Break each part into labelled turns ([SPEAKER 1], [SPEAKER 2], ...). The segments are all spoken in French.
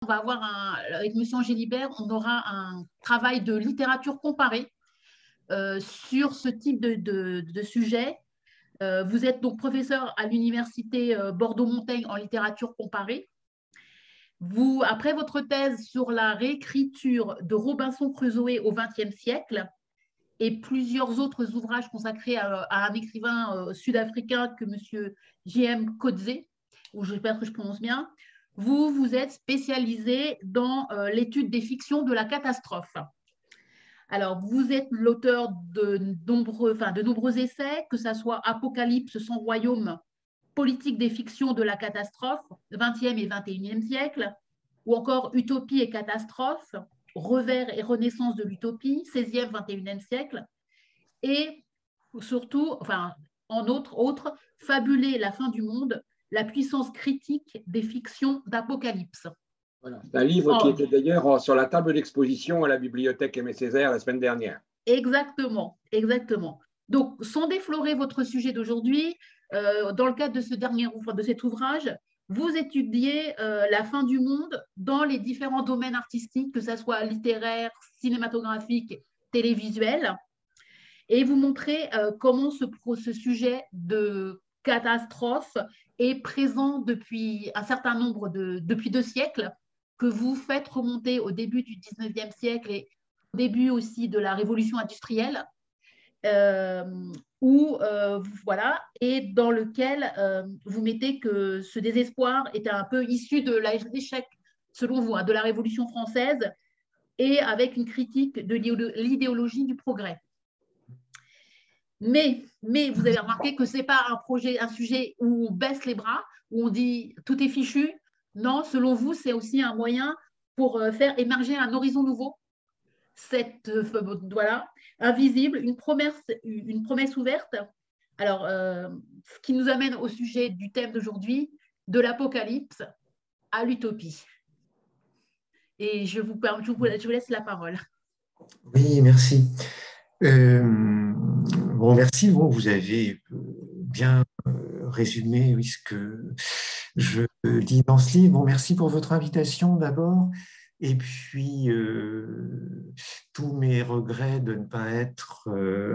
[SPEAKER 1] on va avoir avec M. Angélibert, on aura un travail de littérature comparée sur ce type de sujet. Vous êtes donc professeur à l'université Bordeaux-Montaigne en littérature comparée. Vous, après votre thèse sur la réécriture de Robinson Crusoe au XXe siècle et plusieurs autres ouvrages consacrés à un écrivain sud-africain que M. J.M. Coetzee, ou j'espère que je prononce bien, vous vous êtes spécialisé dans l'étude des fictions de la catastrophe. Alors, vous êtes l'auteur de nombreux essais, que ce soit Apocalypse sans royaume, politique des fictions de la catastrophe, 20e et 21e siècle, ou encore Utopie et catastrophe, revers et renaissance de l'utopie, 16e, 21e siècle, et surtout, en autres, Fabuler la fin du monde, la puissance critique des fictions d'Apocalypse.
[SPEAKER 2] Voilà. C'est un livre qui était d'ailleurs sur la table d'exposition à la bibliothèque Aimé Césaire la semaine dernière.
[SPEAKER 1] Exactement, exactement. Donc, sans déflorer votre sujet d'aujourd'hui, dans le cadre de de cet ouvrage, vous étudiez la fin du monde dans les différents domaines artistiques, que ce soit littéraire, cinématographique, télévisuel, et vous montrez comment ce sujet de catastrophe est présent depuis un certain nombre depuis 2 siècles, que vous faites remonter au début du 19e siècle et au début aussi de la révolution industrielle, voilà, et dans lequel vous mettez que ce désespoir était un peu issu de l'échec, selon vous, de la Révolution française, et avec une critique de l'idéologie du progrès. Mais vous avez remarqué que ce n'est pas un sujet où on baisse les bras, où on dit tout est fichu. Non, selon vous, c'est aussi un moyen pour faire émerger un horizon nouveau. Voilà, invisible, une promesse ouverte. Alors, ce qui nous amène au sujet du thème d'aujourd'hui, de l'apocalypse à l'utopie. Et je vous laisse la parole.
[SPEAKER 3] Oui, merci. Merci. Vous avez bien résumé ce que je dis dans ce livre. Merci pour votre invitation d'abord. Et puis, tous mes regrets de ne pas être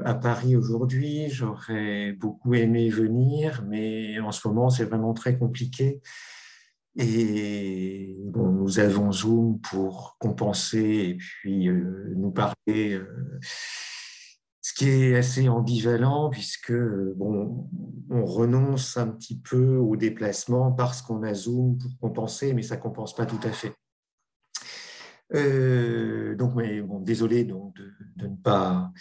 [SPEAKER 3] à Paris aujourd'hui. J'aurais beaucoup aimé venir, mais en ce moment, c'est vraiment très compliqué. Et nous avons Zoom pour compenser et puis nous parler, ce qui est assez ambivalent puisque on renonce un petit peu au déplacement parce qu'on a Zoom pour compenser, mais ça ne compense pas tout à fait. Désolé de ne pas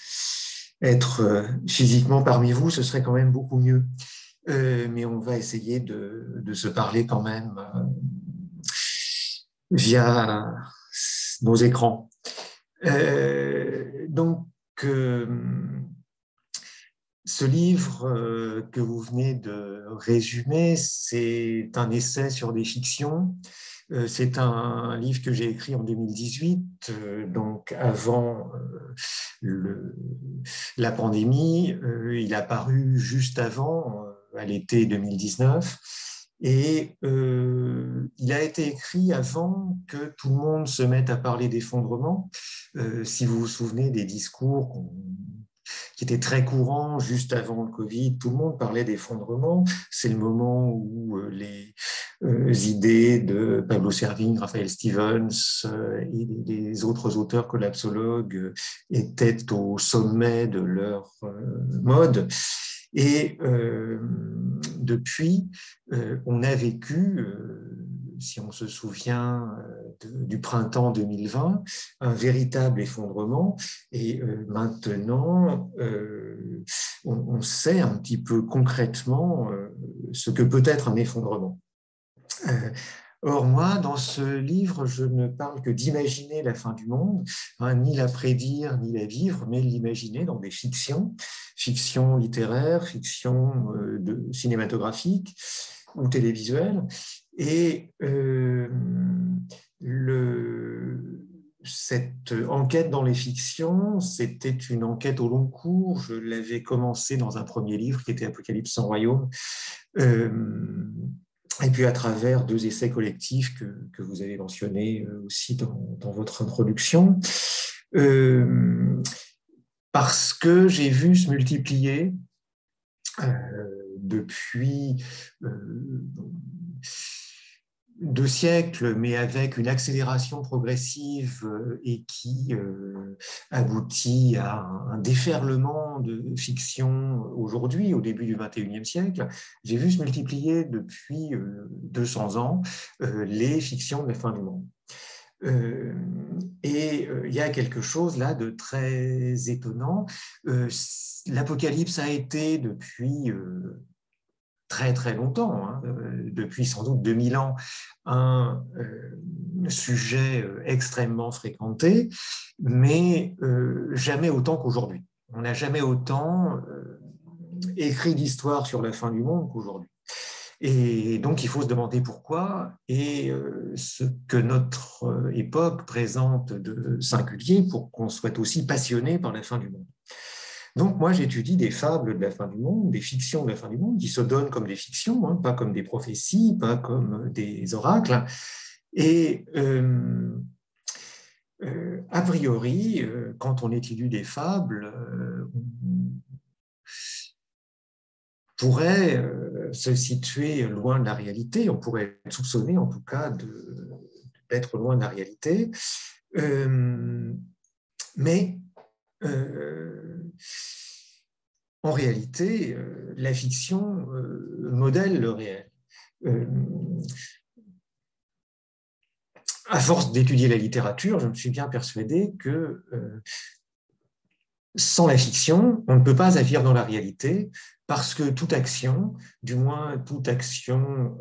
[SPEAKER 3] être physiquement parmi vous, ce serait quand même beaucoup mieux. Mais on va essayer de se parler quand même via nos écrans. Ce livre que vous venez de résumer, c'est un essai sur des fictions. C'est un livre que j'ai écrit en 2018, donc avant la pandémie. Il a paru juste avant, à l'été 2019. Et il a été écrit avant que tout le monde se mette à parler d'effondrement. Si vous vous souvenez des discours qui étaient très courants juste avant le Covid, tout le monde parlait d'effondrement. C'est le moment où les idées de Pablo Servigne, Raphaël Stevens et les autres auteurs collapsologues étaient au sommet de leur mode. Et depuis, on a vécu, si on se souvient du printemps 2020, un véritable effondrement. Et maintenant, on sait un petit peu concrètement ce que peut être un effondrement. Or, moi, dans ce livre, je ne parle que d'imaginer la fin du monde, ni la prédire, ni la vivre, mais l'imaginer dans des fictions littéraires, fictions cinématographiques ou télévisuelles. Et cette enquête dans les fictions, c'était une enquête au long cours. Je l'avais commencé dans un premier livre qui était Apocalypse sans royaume. et puis à travers 2 essais collectifs que vous avez mentionnés aussi dans votre introduction, parce que j'ai vu se multiplier depuis 2 siècles, mais avec une accélération progressive et qui aboutit à un déferlement de fiction aujourd'hui, au début du XXIe siècle. J'ai vu se multiplier depuis 200 ans les fictions de la fin du monde. Et il y a quelque chose là de très étonnant. L'Apocalypse a été depuis très très longtemps, hein, depuis sans doute 2000 ans, un sujet extrêmement fréquenté, mais jamais autant qu'aujourd'hui. On n'a jamais autant écrit d'histoire sur la fin du monde qu'aujourd'hui. Et donc, il faut se demander pourquoi, et ce que notre époque présente de singulier pour qu'on soit aussi passionné par la fin du monde. Donc, moi, j'étudie des fables de la fin du monde, des fictions de la fin du monde, qui se donnent comme des fictions, hein, pas comme des prophéties, pas comme des oracles. Et a priori, quand on étudie des fables, on pourrait se situer loin de la réalité, on pourrait être soupçonné en tout cas d'être loin de la réalité, mais en réalité, la fiction modèle le réel. À force d'étudier la littérature, je me suis bien persuadé que sans la fiction, on ne peut pas agir dans la réalité parce que toute action, du moins toute action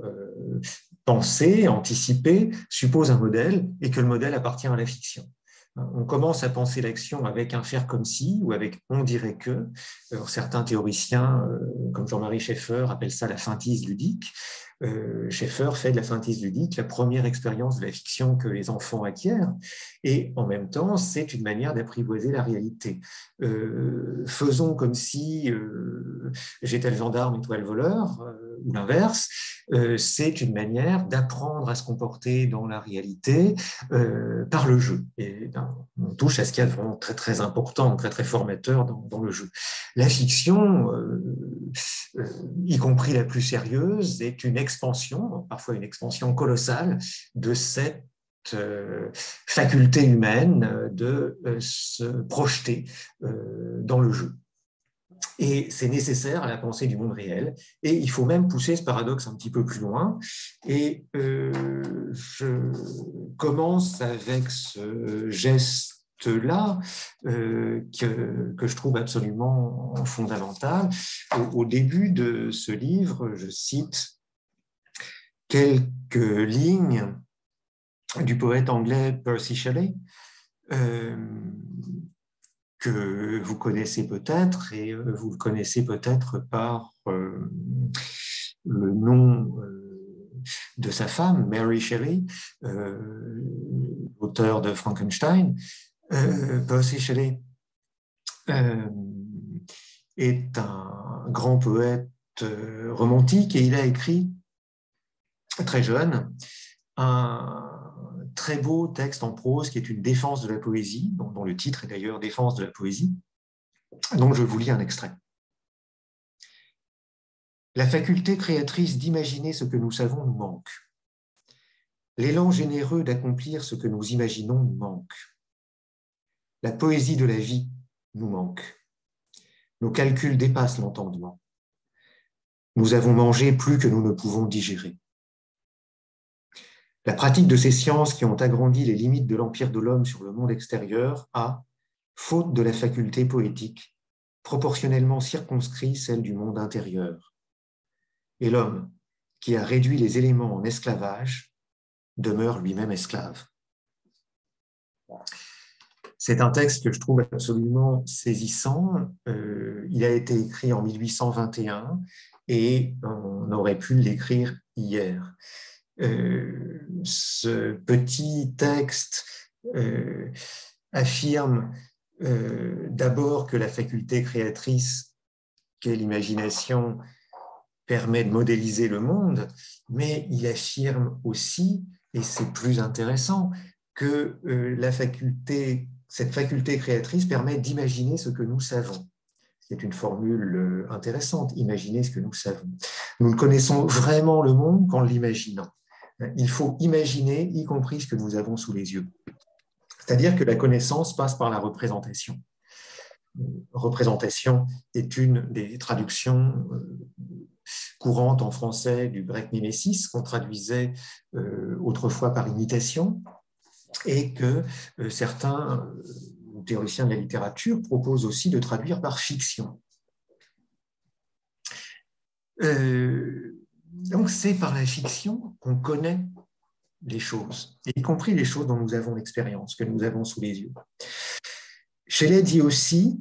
[SPEAKER 3] pensée, anticipée, suppose un modèle et que le modèle appartient à la fiction. On commence à penser l'action avec un faire comme si ou avec on dirait que. Certains théoriciens, comme Jean-Marie Schaeffer, appellent ça la feintise ludique. Schaeffer fait de la feintise ludique la première expérience de la fiction que les enfants acquièrent, et en même temps, c'est une manière d'apprivoiser la réalité. Faisons comme si j'étais le gendarme et toi le voleur, ou l'inverse. C'est une manière d'apprendre à se comporter dans la réalité par le jeu. Et on touche à ce qu'il y a de vraiment très très important, très très formateur dans le jeu. La fiction, y compris la plus sérieuse, est une expansion, parfois une expansion colossale, de cette faculté humaine de se projeter dans le jeu. Et c'est nécessaire à la pensée du monde réel. Et il faut même pousser ce paradoxe un petit peu plus loin. Et je commence avec ce geste-là que je trouve absolument fondamental. Au début de ce livre, je cite quelques lignes du poète anglais Percy Shelley, que vous connaissez peut-être, et vous le connaissez peut-être par le nom de sa femme, Mary Shelley, auteur de Frankenstein. Percy Shelley est un grand poète romantique, et il a écrit, très jeune, un très beau texte en prose qui est une défense de la poésie, dont le titre est d'ailleurs Défense de la poésie. Donc je vous lis un extrait. La faculté créatrice d'imaginer ce que nous savons nous manque. L'élan généreux d'accomplir ce que nous imaginons nous manque. La poésie de la vie nous manque. Nos calculs dépassent l'entendement. Nous avons mangé plus que nous ne pouvons digérer. La pratique de ces sciences qui ont agrandi les limites de l'empire de l'homme sur le monde extérieur a, faute de la faculté poétique, proportionnellement circonscrit celle du monde intérieur. Et l'homme, qui a réduit les éléments en esclavage, demeure lui-même esclave. C'est un texte que je trouve absolument saisissant. Il a été écrit en 1821 et on aurait pu l'écrire hier. Ce petit texte affirme d'abord que la faculté créatrice qu'est l'imagination permet de modéliser le monde, mais il affirme aussi, et c'est plus intéressant, que cette faculté créatrice permet d'imaginer ce que nous savons. C'est une formule intéressante, imaginer ce que nous savons. Nous ne connaissons vraiment le monde qu'en l'imaginant. Il faut imaginer, y compris ce que nous avons sous les yeux. C'est-à-dire que la connaissance passe par la représentation. Représentation est une des traductions courantes en français du grec mimesis, qu'on traduisait autrefois par imitation, et que certains théoriciens de la littérature proposent aussi de traduire par fiction. Donc c'est par la fiction qu'on connaît les choses, y compris les choses dont nous avons l'expérience, que nous avons sous les yeux. Shelley dit aussi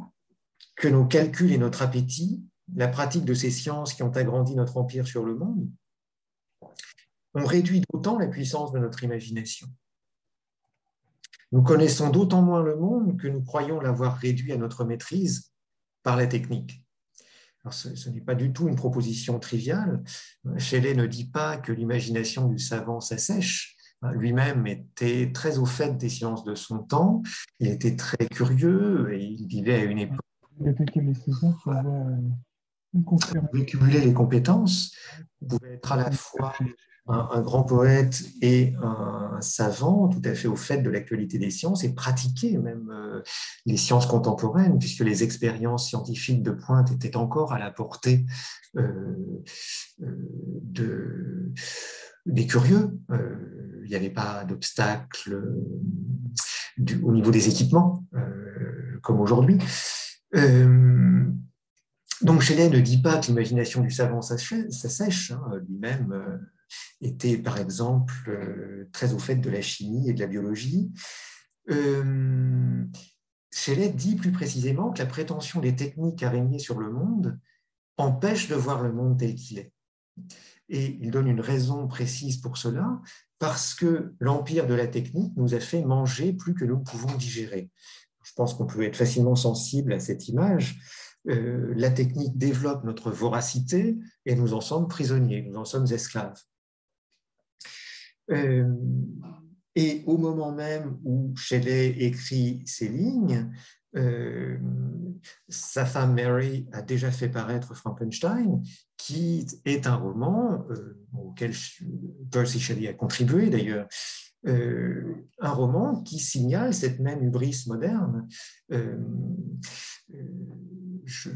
[SPEAKER 3] que nos calculs et notre appétit, la pratique de ces sciences qui ont agrandi notre empire sur le monde, ont réduit d'autant la puissance de notre imagination. Nous connaissons d'autant moins le monde que nous croyons l'avoir réduit à notre maîtrise par la technique. Alors, ce n'est pas du tout une proposition triviale. Shelley ne dit pas que l'imagination du savant s'assèche. Lui-même était très au fait des sciences de son temps. Il était très curieux et il vivait à une époque.
[SPEAKER 4] Il a attaqué les saisons pour avoir une conférence.
[SPEAKER 3] Vous pouvez cumuler les compétences. Vous pouvez être à la fois un grand poète et un savant tout à fait au fait de l'actualité des sciences et pratiquer même les sciences contemporaines, puisque les expériences scientifiques de pointe étaient encore à la portée des curieux. Il n'y avait pas d'obstacle au niveau des équipements, comme aujourd'hui. Donc Shelley ne dit pas que l'imagination du savant s'assèche. Lui-même était par exemple très au fait de la chimie et de la biologie. Shelley dit plus précisément que la prétention des techniques à régner sur le monde empêche de voir le monde tel qu'il est. Et il donne une raison précise pour cela, parce que l'empire de la technique nous a fait manger plus que nous pouvons digérer. Je pense qu'on peut être facilement sensible à cette image. La technique développe notre voracité et nous en sommes prisonniers, nous en sommes esclaves. Et au moment même où Shelley écrit ces lignes, sa femme Mary a déjà fait paraître Frankenstein, qui est un roman auquel Percy Shelley a contribué d'ailleurs, un roman qui signale cette même hubris moderne. Je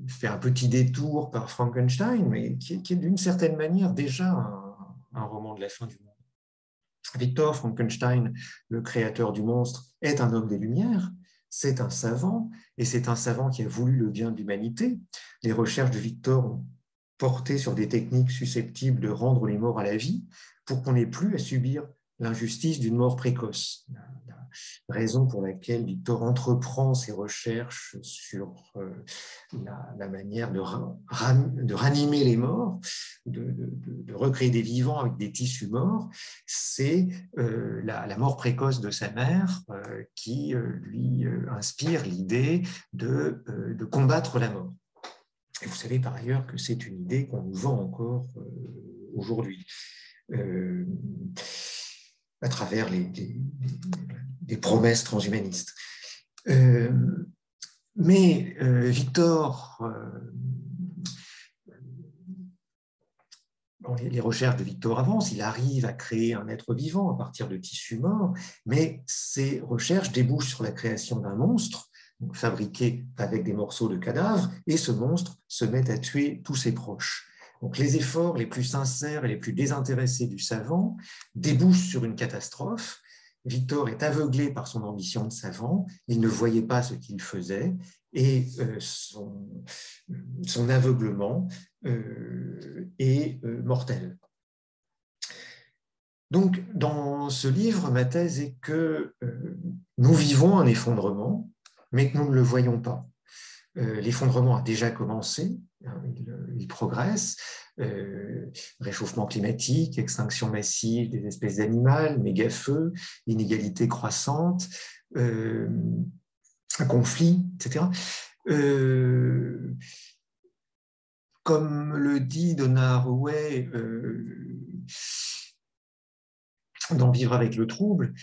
[SPEAKER 3] fais un petit détour par Frankenstein, mais qui est d'une certaine manière déjà un roman de la fin du monde. Victor Frankenstein, le créateur du monstre, est un homme des Lumières, c'est un savant, et c'est un savant qui a voulu le bien de l'humanité. Les recherches de Victor ont porté sur des techniques susceptibles de rendre les morts à la vie pour qu'on n'ait plus à subir l'injustice d'une mort précoce. La raison pour laquelle Victor entreprend ses recherches sur la manière de ranimer les morts, de recréer des vivants avec des tissus morts, c'est la mort précoce de sa mère qui lui inspire l'idée de combattre la mort. Et vous savez par ailleurs que c'est une idée qu'on nous vend encore aujourd'hui. À travers des promesses transhumanistes. Mais Victor, les recherches de Victor avancent, il arrive à créer un être vivant à partir de tissus morts, mais ces recherches débouchent sur la création d'un monstre, fabriqué avec des morceaux de cadavres, et ce monstre se met à tuer tous ses proches. Donc les efforts les plus sincères et les plus désintéressés du savant débouchent sur une catastrophe. Victor est aveuglé par son ambition de savant, il ne voyait pas ce qu'il faisait, et son aveuglement est mortel. Donc dans ce livre, ma thèse est que nous vivons un effondrement, mais que nous ne le voyons pas. L'effondrement a déjà commencé, il progresse, réchauffement climatique, extinction massive des espèces animales, méga-feux, inégalités croissantes, conflits, etc. comme le dit Donna Haraway dans Vivre avec le trouble,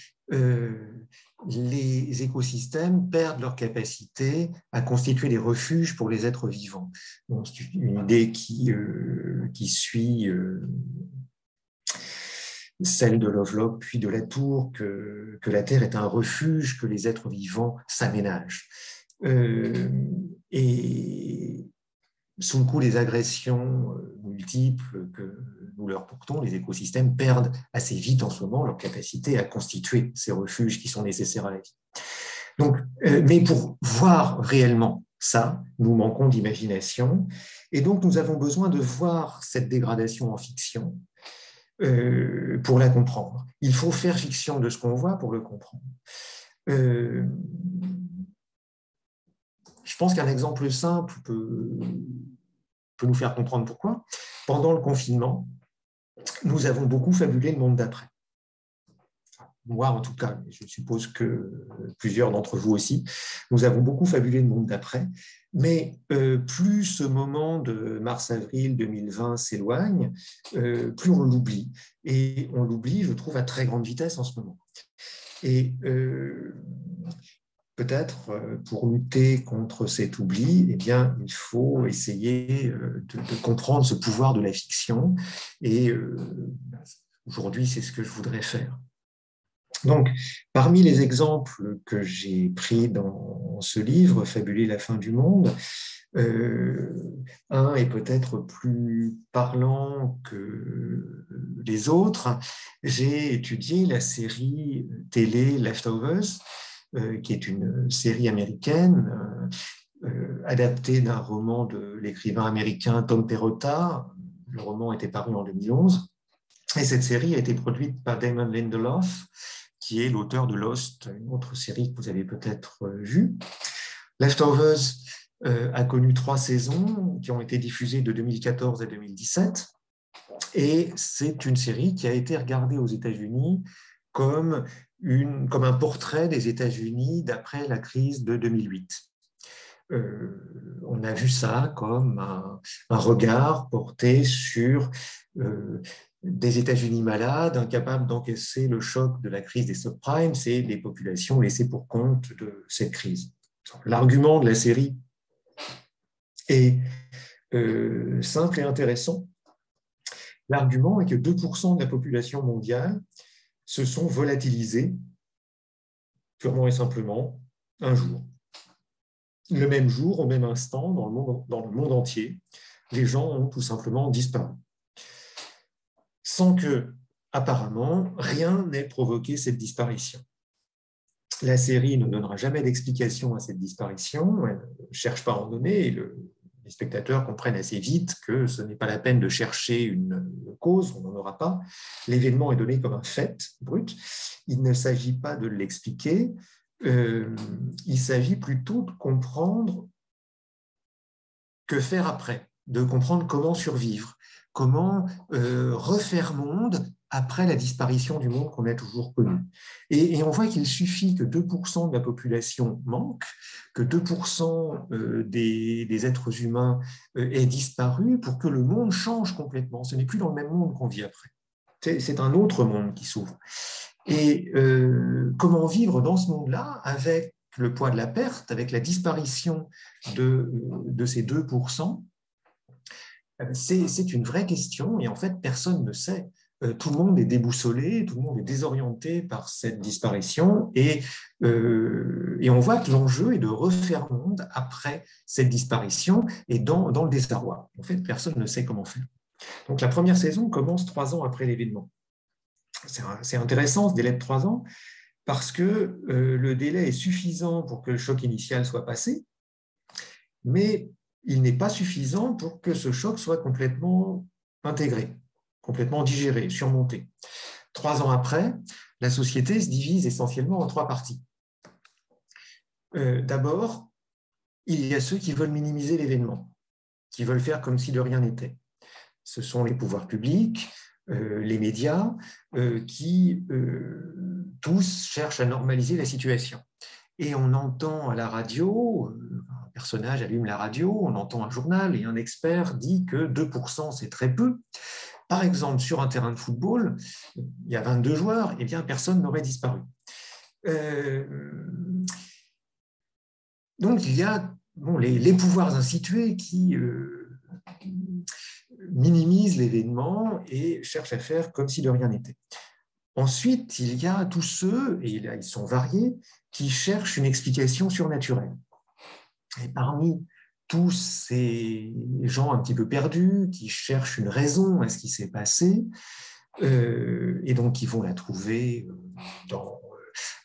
[SPEAKER 3] les écosystèmes perdent leur capacité à constituer des refuges pour les êtres vivants. Bon, c'est une idée qui suit celle de Lovelock puis de Latour, que la Terre est un refuge que les êtres vivants s'aménagent. Et sous le coup des agressions multiples que nous leur portons, les écosystèmes perdent assez vite en ce moment leur capacité à constituer ces refuges qui sont nécessaires à la vie. Donc, mais pour voir réellement ça, nous manquons d'imagination, et donc nous avons besoin de voir cette dégradation en fiction pour la comprendre. Il faut faire fiction de ce qu'on voit pour le comprendre. Je pense qu'un exemple simple peut nous faire comprendre pourquoi. Pendant le confinement, nous avons beaucoup fabulé le monde d'après. Moi, en tout cas, je suppose que plusieurs d'entre vous aussi, nous avons beaucoup fabulé le monde d'après, mais plus ce moment de mars-avril 2020 s'éloigne, plus on l'oublie. Et on l'oublie, je trouve, à très grande vitesse en ce moment. Et peut-être, pour lutter contre cet oubli, eh bien, il faut essayer de comprendre ce pouvoir de la fiction. Et aujourd'hui, c'est ce que je voudrais faire. Donc, parmi les exemples que j'ai pris dans ce livre, Fabuler la fin du monde, un est peut-être plus parlant que les autres. J'ai étudié la série télé Leftovers, qui est une série américaine adaptée d'un roman de l'écrivain américain Tom Perrotta. Le roman était paru en 2011. Et cette série a été produite par Damon Lindelof, qui est l'auteur de Lost, une autre série que vous avez peut-être vue. Leftovers a connu 3 saisons qui ont été diffusées de 2014 à 2017. Et c'est une série qui a été regardée aux États-Unis comme un portrait des États-Unis d'après la crise de 2008. On a vu ça comme un regard porté sur des États-Unis malades, incapables d'encaisser le choc de la crise des subprimes et des populations laissées pour compte de cette crise. L'argument de la série est simple et intéressant. L'argument est que 2% de la population mondiale se sont volatilisés purement et simplement un jour. Le même jour, au même instant, dans le monde entier, les gens ont tout simplement disparu. Sans que, apparemment, rien n'ait provoqué cette disparition. La série ne donnera jamais d'explication à cette disparition, elle ne cherche pas à en donner, et les spectateurs comprennent assez vite que ce n'est pas la peine de chercher une cause, on n'en aura pas. L'événement est donné comme un fait brut. Il ne s'agit pas de l'expliquer, il s'agit plutôt de comprendre que faire après, de comprendre comment survivre, comment refaire monde après la disparition du monde qu'on a toujours connu. Et on voit qu'il suffit que 2% de la population manque, que 2% des êtres humains aient disparu pour que le monde change complètement. Ce n'est plus dans le même monde qu'on vit après. C'est un autre monde qui s'ouvre. Et comment vivre dans ce monde-là avec le poids de la perte, avec la disparition de ces 2%, c'est une vraie question et en fait, personne ne sait. Tout le monde est déboussolé, tout le monde est désorienté par cette disparition et on voit que l'enjeu est de refaire monde après cette disparition et dans le désarroi. En fait, personne ne sait comment faire. Donc la première saison commence 3 ans après l'événement. C'est intéressant ce délai de 3 ans parce que le délai est suffisant pour que le choc initial soit passé, mais il n'est pas suffisant pour que ce choc soit complètement intégré, complètement digéré, surmonté. 3 ans après, la société se divise essentiellement en 3 parties. D'abord, il y a ceux qui veulent minimiser l'événement, qui veulent faire comme si de rien n'était. Ce sont les pouvoirs publics, les médias, qui tous cherchent à normaliser la situation. Et on entend à la radio, personnage allume la radio, on entend un journal et un expert dit que 2%, c'est très peu. Par exemple, sur un terrain de football, il y a 22 joueurs, eh bien, personne n'aurait disparu. Donc, il y a les pouvoirs institués qui minimisent l'événement et cherchent à faire comme si de rien n'était. Ensuite, il y a tous ceux, et là, ils sont variés, qui cherchent une explication surnaturelle. Et parmi tous ces gens un petit peu perdus, qui cherchent une raison à ce qui s'est passé, et donc qui vont la trouver dans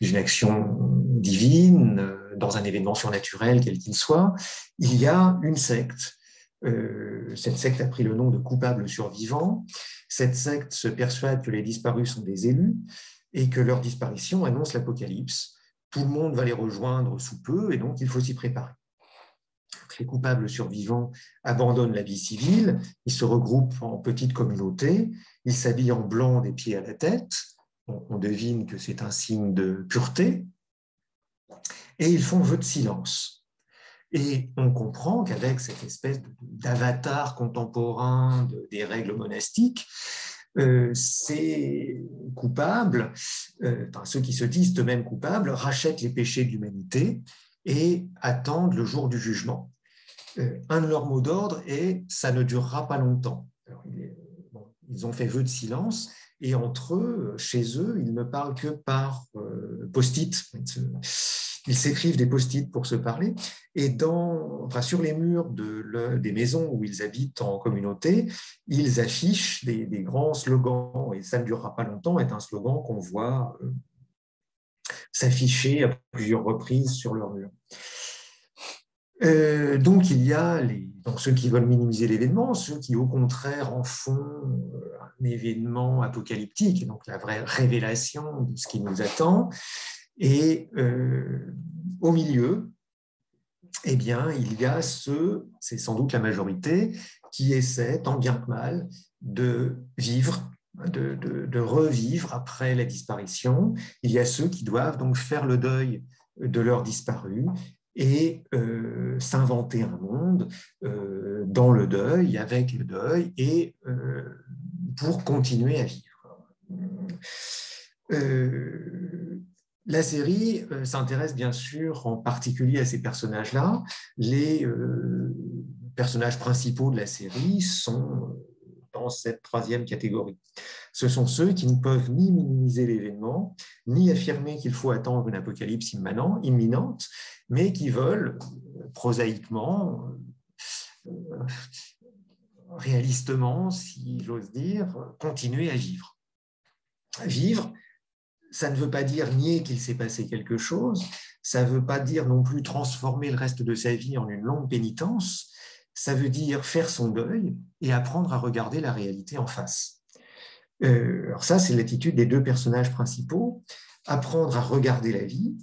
[SPEAKER 3] une action divine, dans un événement surnaturel, quel qu'il soit, il y a une secte. Cette secte a pris le nom de coupables survivants. Cette secte se persuade que les disparus sont des élus et que leur disparition annonce l'apocalypse. Tout le monde va les rejoindre sous peu et donc il faut s'y préparer. Les coupables survivants abandonnent la vie civile, ils se regroupent en petites communautés, ils s'habillent en blanc des pieds à la tête, on devine que c'est un signe de pureté, et ils font vœu de silence. Et on comprend qu'avec cette espèce d'avatar contemporain des règles monastiques, ces coupables, ceux qui se disent eux-mêmes coupables, rachètent les péchés de l'humanité et attendent le jour du jugement. Un de leurs mots d'ordre est « ça ne durera pas longtemps ». Ils ont fait vœu de silence et entre eux, chez eux, ils ne parlent que par post-it. Ils s'écrivent des post-it pour se parler et sur les murs des maisons où ils habitent en communauté, ils affichent des grands slogans et « ça ne durera pas longtemps » est un slogan qu'on voit s'afficher à plusieurs reprises sur leur mur. Donc il y a ceux qui veulent minimiser l'événement, ceux qui au contraire en font un événement apocalyptique, donc la vraie révélation de ce qui nous attend. Et au milieu, eh bien, il y a ceux, c'est sans doute la majorité, qui essaient tant bien que mal de vivre, de revivre après la disparition. Il y a ceux qui doivent donc faire le deuil de leurs disparus et s'inventer un monde dans le deuil, avec le deuil, et pour continuer à vivre. La série s'intéresse bien sûr en particulier à ces personnages-là. Les personnages principaux de la série sont dans cette troisième catégorie. Ce sont ceux qui ne peuvent ni minimiser l'événement, ni affirmer qu'il faut attendre une apocalypse imminente, mais qui veulent, prosaïquement, réalistement, si j'ose dire, continuer à vivre. Vivre, ça ne veut pas dire nier qu'il s'est passé quelque chose, ça ne veut pas dire non plus transformer le reste de sa vie en une longue pénitence, ça veut dire faire son deuil et apprendre à regarder la réalité en face. Alors ça, c'est l'attitude des deux personnages principaux, apprendre à regarder la vie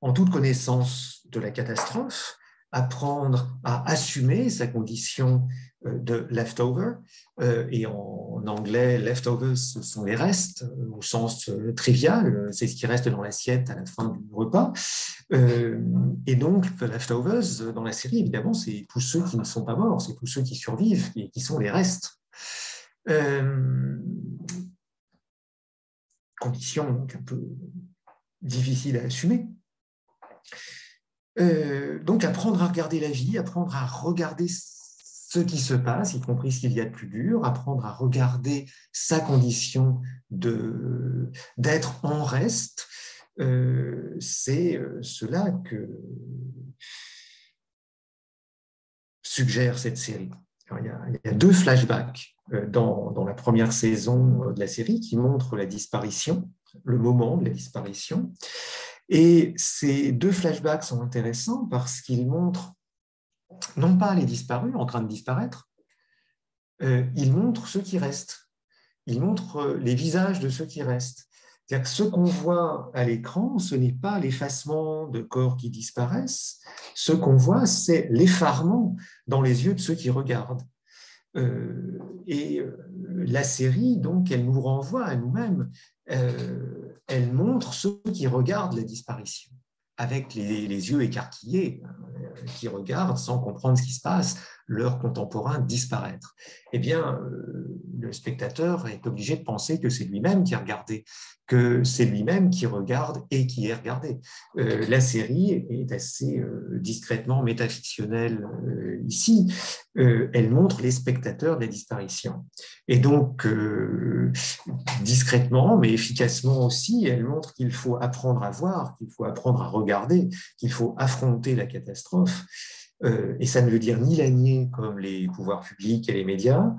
[SPEAKER 3] en toute connaissance de la catastrophe, apprendre à assumer sa condition de leftover, et en anglais, leftovers, ce sont les restes, au sens trivial, c'est ce qui reste dans l'assiette à la fin du repas. Et donc, the leftovers, dans la série, évidemment, c'est tous ceux qui ne sont pas morts, c'est tous ceux qui survivent et qui sont les restes. Condition donc un peu difficile à assumer. Donc apprendre à regarder la vie, apprendre à regarder ce qui se passe, y compris ce qu'il y a de plus dur, apprendre à regarder sa condition d'être en reste, c'est cela que suggère cette série. Alors, il y a deux flashbacks dans la première saison de la série qui montrent la disparition, le moment de la disparition. Et ces deux flashbacks sont intéressants parce qu'ils montrent non pas les disparus en train de disparaître, ils montrent ceux qui restent. Ils montrent les visages de ceux qui restent. C'est-à-dire que ce qu'on voit à l'écran, ce n'est pas l'effacement de corps qui disparaissent. Ce qu'on voit, c'est l'effarement dans les yeux de ceux qui regardent. La série, donc, elle nous renvoie à nous-mêmes. Elle montre ceux qui regardent la disparition. avec les yeux écarquillés, qui regardent sans comprendre ce qui se passe, leurs contemporains disparaître. Eh bien, le spectateur est obligé de penser que c'est lui-même qui a regardé, que c'est lui-même qui regarde et qui est regardé. La série est assez discrètement métafictionnelle ici. Elle montre les spectateurs des disparitions. Et donc, discrètement, mais efficacement aussi, elle montre qu'il faut apprendre à voir, qu'il faut apprendre à regarder, qu'il faut affronter la catastrophe. Et ça ne veut dire ni la nier comme les pouvoirs publics et les médias,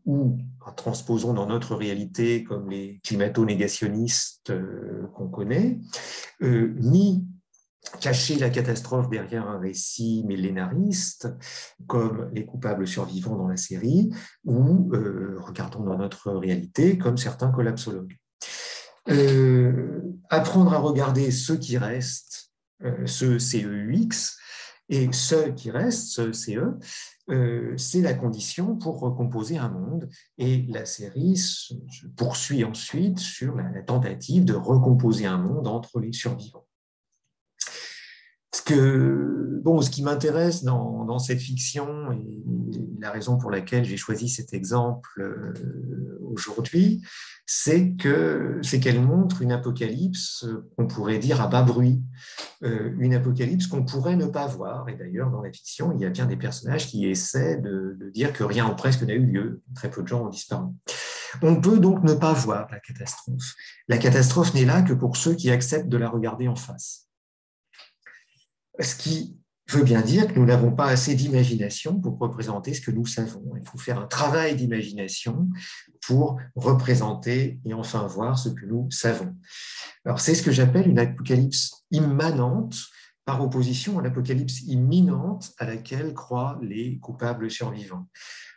[SPEAKER 3] ou transposons dans notre réalité comme les climato-négationnistes qu'on connaît, ni cacher la catastrophe derrière un récit millénariste, comme les coupables survivants dans la série, ou regardons dans notre réalité comme certains collapsologues. Apprendre à regarder ceux qui restent, ce CEUX, et ceux qui restent, ce CE, c'est la condition pour recomposer un monde. Et la série se poursuit ensuite sur la tentative de recomposer un monde entre les survivants. Ce qui m'intéresse dans cette fiction, et la raison pour laquelle j'ai choisi cet exemple aujourd'hui, c'est qu'elle montre une apocalypse qu'on pourrait dire à bas bruit, une apocalypse qu'on pourrait ne pas voir. Et d'ailleurs, dans la fiction, il y a bien des personnages qui essaient de dire que rien ou presque n'a eu lieu. Très peu de gens ont disparu. On peut donc ne pas voir la catastrophe. La catastrophe n'est là que pour ceux qui acceptent de la regarder en face. Ce qui veut bien dire que nous n'avons pas assez d'imagination pour représenter ce que nous savons. Il faut faire un travail d'imagination pour représenter et enfin voir ce que nous savons. Alors, c'est ce que j'appelle une apocalypse immanente par opposition à l'apocalypse imminente à laquelle croient les coupables survivants.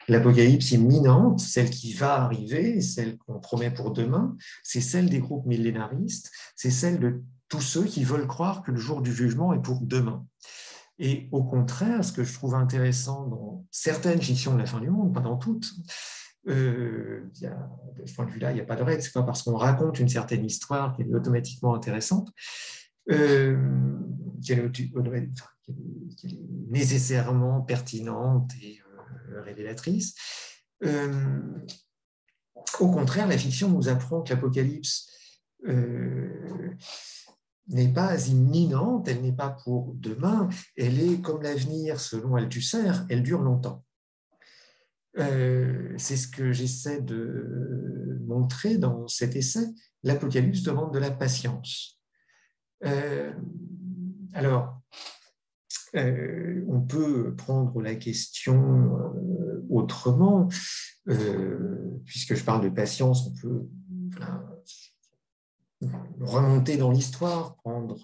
[SPEAKER 3] L'apocalypse imminente, celle qui va arriver, celle qu'on promet pour demain, c'est celle des groupes millénaristes, c'est celle de tous ceux qui veulent croire que le jour du jugement est pour demain. Et au contraire, ce que je trouve intéressant dans certaines fictions de la fin du monde, pas dans toutes, de ce point de vue-là, il n'y a pas de règle, c'est pas parce qu'on raconte une certaine histoire qu'elle est automatiquement intéressante, qu'elle est nécessairement pertinente et révélatrice. Au contraire, la fiction nous apprend que l'apocalypse n'est pas imminente, elle n'est pas pour demain, elle est comme l'avenir, selon Althusser, elle dure longtemps. C'est ce que j'essaie de montrer dans cet essai. L'apocalypse demande de la patience. Alors, on peut prendre la question autrement, puisque je parle de patience, on peut remonter dans l'histoire, prendre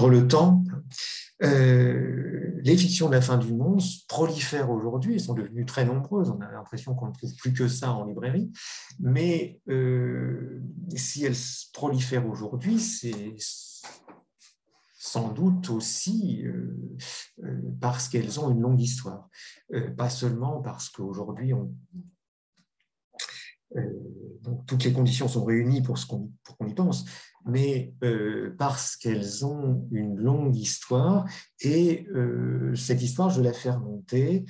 [SPEAKER 3] le temps. Les fictions de la fin du monde prolifèrent aujourd'hui, elles sont devenues très nombreuses, on a l'impression qu'on ne trouve plus que ça en librairie, mais si elles prolifèrent aujourd'hui, c'est sans doute aussi parce qu'elles ont une longue histoire, pas seulement parce qu'aujourd'hui donc toutes les conditions sont réunies pour qu'on y pense, mais parce qu'elles ont une longue histoire, et cette histoire, je la fais remonter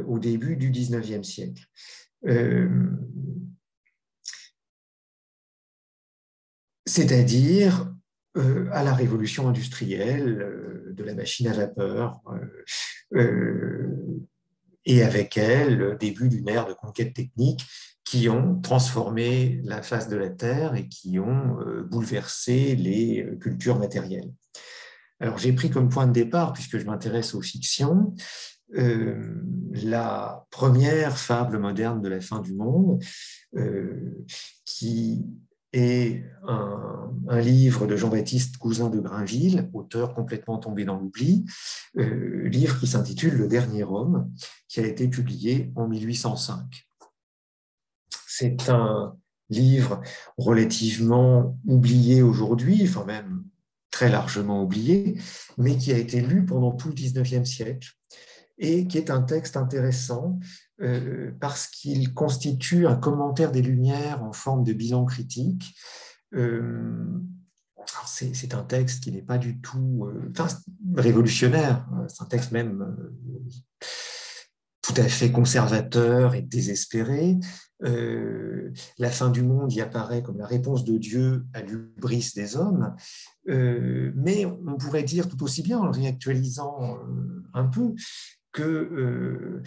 [SPEAKER 3] au début du XIXe siècle. C'est-à-dire à la révolution industrielle de la machine à vapeur, et avec elle, le début d'une ère de conquête technique qui ont transformé la face de la Terre et qui ont bouleversé les cultures matérielles. Alors, j'ai pris comme point de départ, puisque je m'intéresse aux fictions, la première fable moderne de la fin du monde, qui est un livre de Jean-Baptiste Cousin de Grainville, auteur complètement tombé dans l'oubli, livre qui s'intitule « Le dernier homme », qui a été publié en 1805. C'est un livre relativement oublié aujourd'hui, enfin même très largement oublié, mais qui a été lu pendant tout le XIXe siècle et qui est un texte intéressant parce qu'il constitue un commentaire des Lumières en forme de bilan critique c'est un texte qui n'est pas du tout révolutionnaire, c'est un texte même tout à fait conservateur et désespéré. La fin du monde y apparaît comme la réponse de Dieu à l'hubris des hommes, mais on pourrait dire tout aussi bien, en le réactualisant un peu, que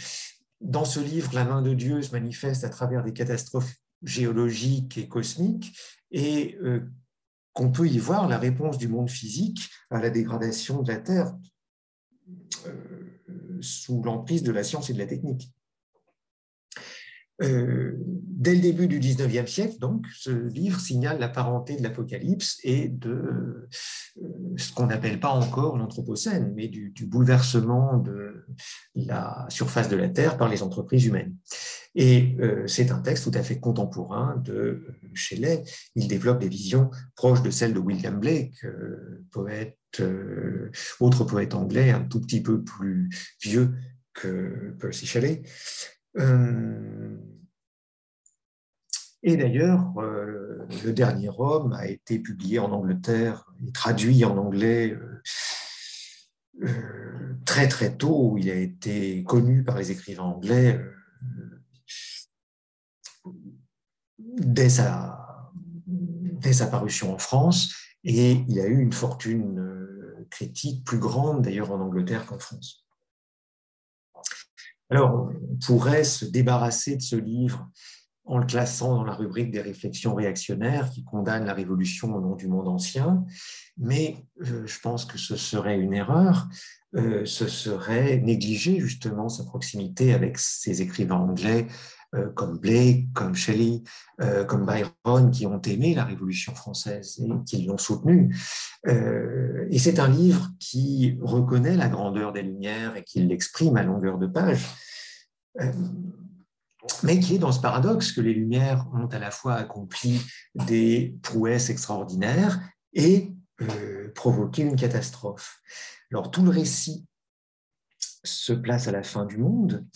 [SPEAKER 3] dans ce livre, la main de Dieu se manifeste à travers des catastrophes géologiques et cosmiques, et qu'on peut y voir la réponse du monde physique à la dégradation de la Terre sous l'emprise de la science et de la technique. Dès le début du XIXe siècle, donc, ce livre signale la parenté de l'Apocalypse et de ce qu'on n'appelle pas encore l'Anthropocène, mais du bouleversement de la surface de la Terre par les entreprises humaines. Et c'est un texte tout à fait contemporain de Shelley. Il développe des visions proches de celles de William Blake, autre poète anglais un tout petit peu plus vieux que Percy Shelley. Et d'ailleurs, le dernier Homme a été publié en Angleterre et traduit en anglais très très tôt. Il a été connu par les écrivains anglais dès sa parution en France, et il a eu une fortune critique plus grande d'ailleurs en Angleterre qu'en France. Alors, on pourrait se débarrasser de ce livre en le classant dans la rubrique des réflexions réactionnaires qui condamnent la révolution au nom du monde ancien, mais je pense que ce serait une erreur, ce serait négliger justement sa proximité avec ces écrivains anglais comme Blake, comme Shelley, comme Byron, qui ont aimé la Révolution française et qui l'ont soutenue. Et c'est un livre qui reconnaît la grandeur des Lumières et qui l'exprime à longueur de page, mais qui est dans ce paradoxe que les Lumières ont à la fois accompli des prouesses extraordinaires et provoqué une catastrophe. Alors tout le récit se place à la fin du monde,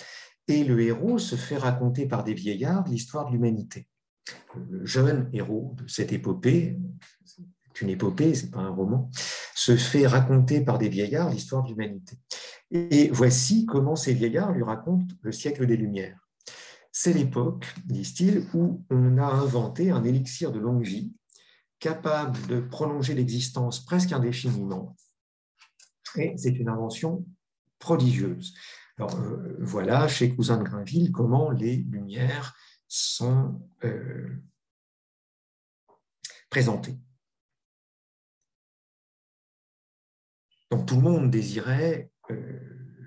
[SPEAKER 3] et le héros se fait raconter par des vieillards l'histoire de l'humanité. Le jeune héros de cette épopée, c'est une épopée, ce n'est pas un roman, se fait raconter par des vieillards l'histoire de l'humanité. Et voici comment ces vieillards lui racontent le siècle des Lumières. C'est l'époque, disent-ils, où on a inventé un élixir de longue vie capable de prolonger l'existence presque indéfiniment. Et c'est une invention prodigieuse. Alors, voilà, chez Cousin de Grainville, comment les Lumières sont présentées. Donc, tout le monde désirait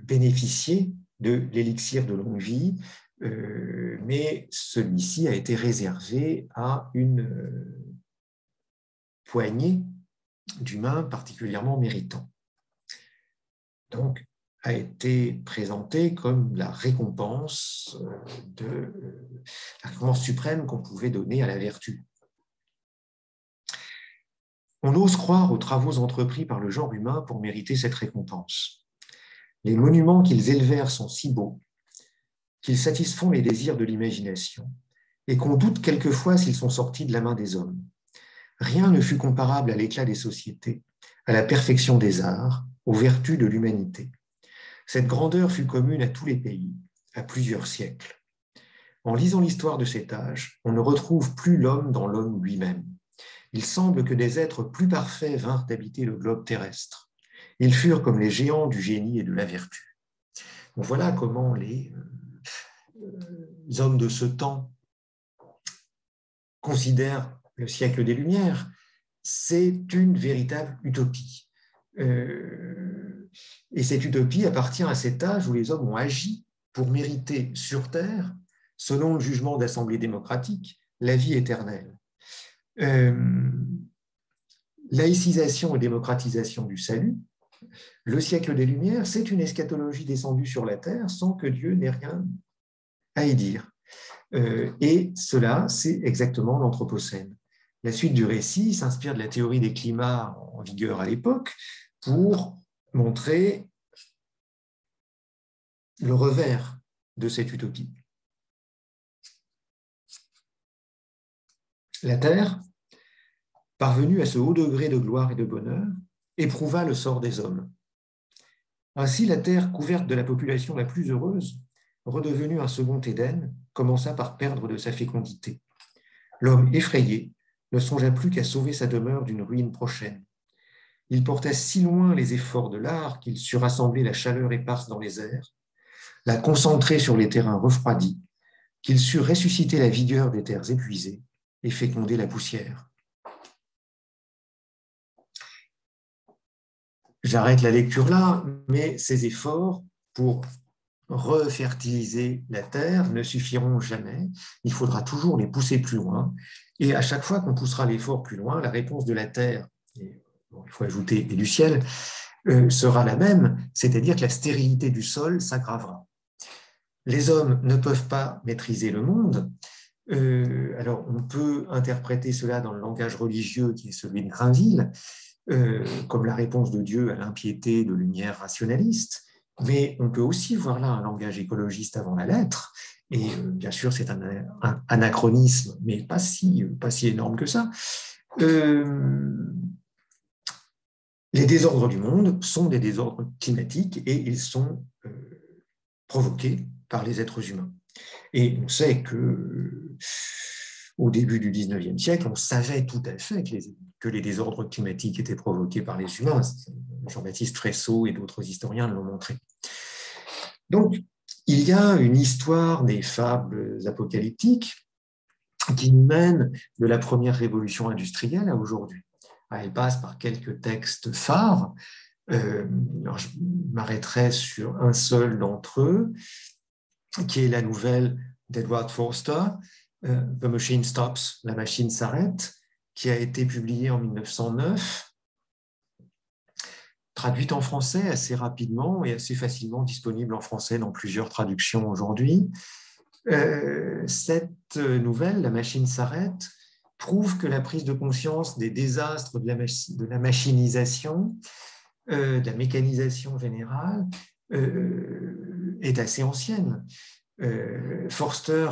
[SPEAKER 3] bénéficier de l'élixir de longue vie, mais celui-ci a été réservé à une poignée d'humains particulièrement méritants. Donc, a été présenté comme la récompense suprême qu'on pouvait donner à la vertu. On ose croire aux travaux entrepris par le genre humain pour mériter cette récompense. Les monuments qu'ils élevèrent sont si beaux qu'ils satisfont les désirs de l'imagination et qu'on doute quelquefois s'ils sont sortis de la main des hommes. Rien ne fut comparable à l'éclat des sociétés, à la perfection des arts, aux vertus de l'humanité. Cette grandeur fut commune à tous les pays, à plusieurs siècles. En lisant l'histoire de cet âge, on ne retrouve plus l'homme dans l'homme lui-même. Il semble que des êtres plus parfaits vinrent habiter le globe terrestre. Ils furent comme les géants du génie et de la vertu. Donc voilà comment les hommes de ce temps considèrent le siècle des Lumières. C'est une véritable utopie. Et cette utopie appartient à cet âge où les hommes ont agi pour mériter sur Terre, selon le jugement d'assemblée démocratique, la vie éternelle. Laïcisation et démocratisation du salut, le siècle des Lumières, c'est une eschatologie descendue sur la Terre sans que Dieu n'ait rien à y dire. Et cela, c'est exactement l'Anthropocène. La suite du récit s'inspire de la théorie des climats en vigueur à l'époque pour montrer le revers de cette utopie. La Terre parvenu à ce haut degré de gloire et de bonheur, éprouva le sort des hommes. Ainsi, la terre couverte de la population la plus heureuse, redevenue un second Éden, commença par perdre de sa fécondité. L'homme effrayé ne songea plus qu'à sauver sa demeure d'une ruine prochaine. Il porta si loin les efforts de l'art qu'il sut rassembler la chaleur éparse dans les airs, la concentrer sur les terrains refroidis, qu'il sut ressusciter la vigueur des terres épuisées et féconder la poussière. J'arrête la lecture là, mais ces efforts pour refertiliser la terre ne suffiront jamais. Il faudra toujours les pousser plus loin. Et à chaque fois qu'on poussera l'effort plus loin, la réponse de la terre, et, bon, il faut ajouter et du ciel, sera la même, c'est-à-dire que la stérilité du sol s'aggravera. Les hommes ne peuvent pas maîtriser le monde. Alors, on peut interpréter cela dans le langage religieux qui est celui de Grainville, comme la réponse de Dieu à l'impiété de lumière rationaliste, mais on peut aussi voir là un langage écologiste avant la lettre, et bien sûr c'est un anachronisme, mais pas si énorme que ça. Les désordres du monde sont des désordres climatiques et ils sont provoqués par les êtres humains. Et on sait que au début du XIXe siècle, on savait tout à fait que les désordres climatiques étaient provoqués par les humains. Jean-Baptiste Fresso et d'autres historiens l'ont montré. Donc, il y a une histoire des fables apocalyptiques qui nous mène de la première révolution industrielle à aujourd'hui. Elle passe par quelques textes phares. Alors je m'arrêterai sur un seul d'entre eux, qui est la nouvelle d'Edward Forster, The Machine Stops, la machine s'arrête, qui a été publiée en 1909, traduite en français assez rapidement et assez facilement disponible en français dans plusieurs traductions aujourd'hui. Cette nouvelle, La machine s'arrête, prouve que la prise de conscience des désastres de la machinisation, de la mécanisation générale, est assez ancienne. Forster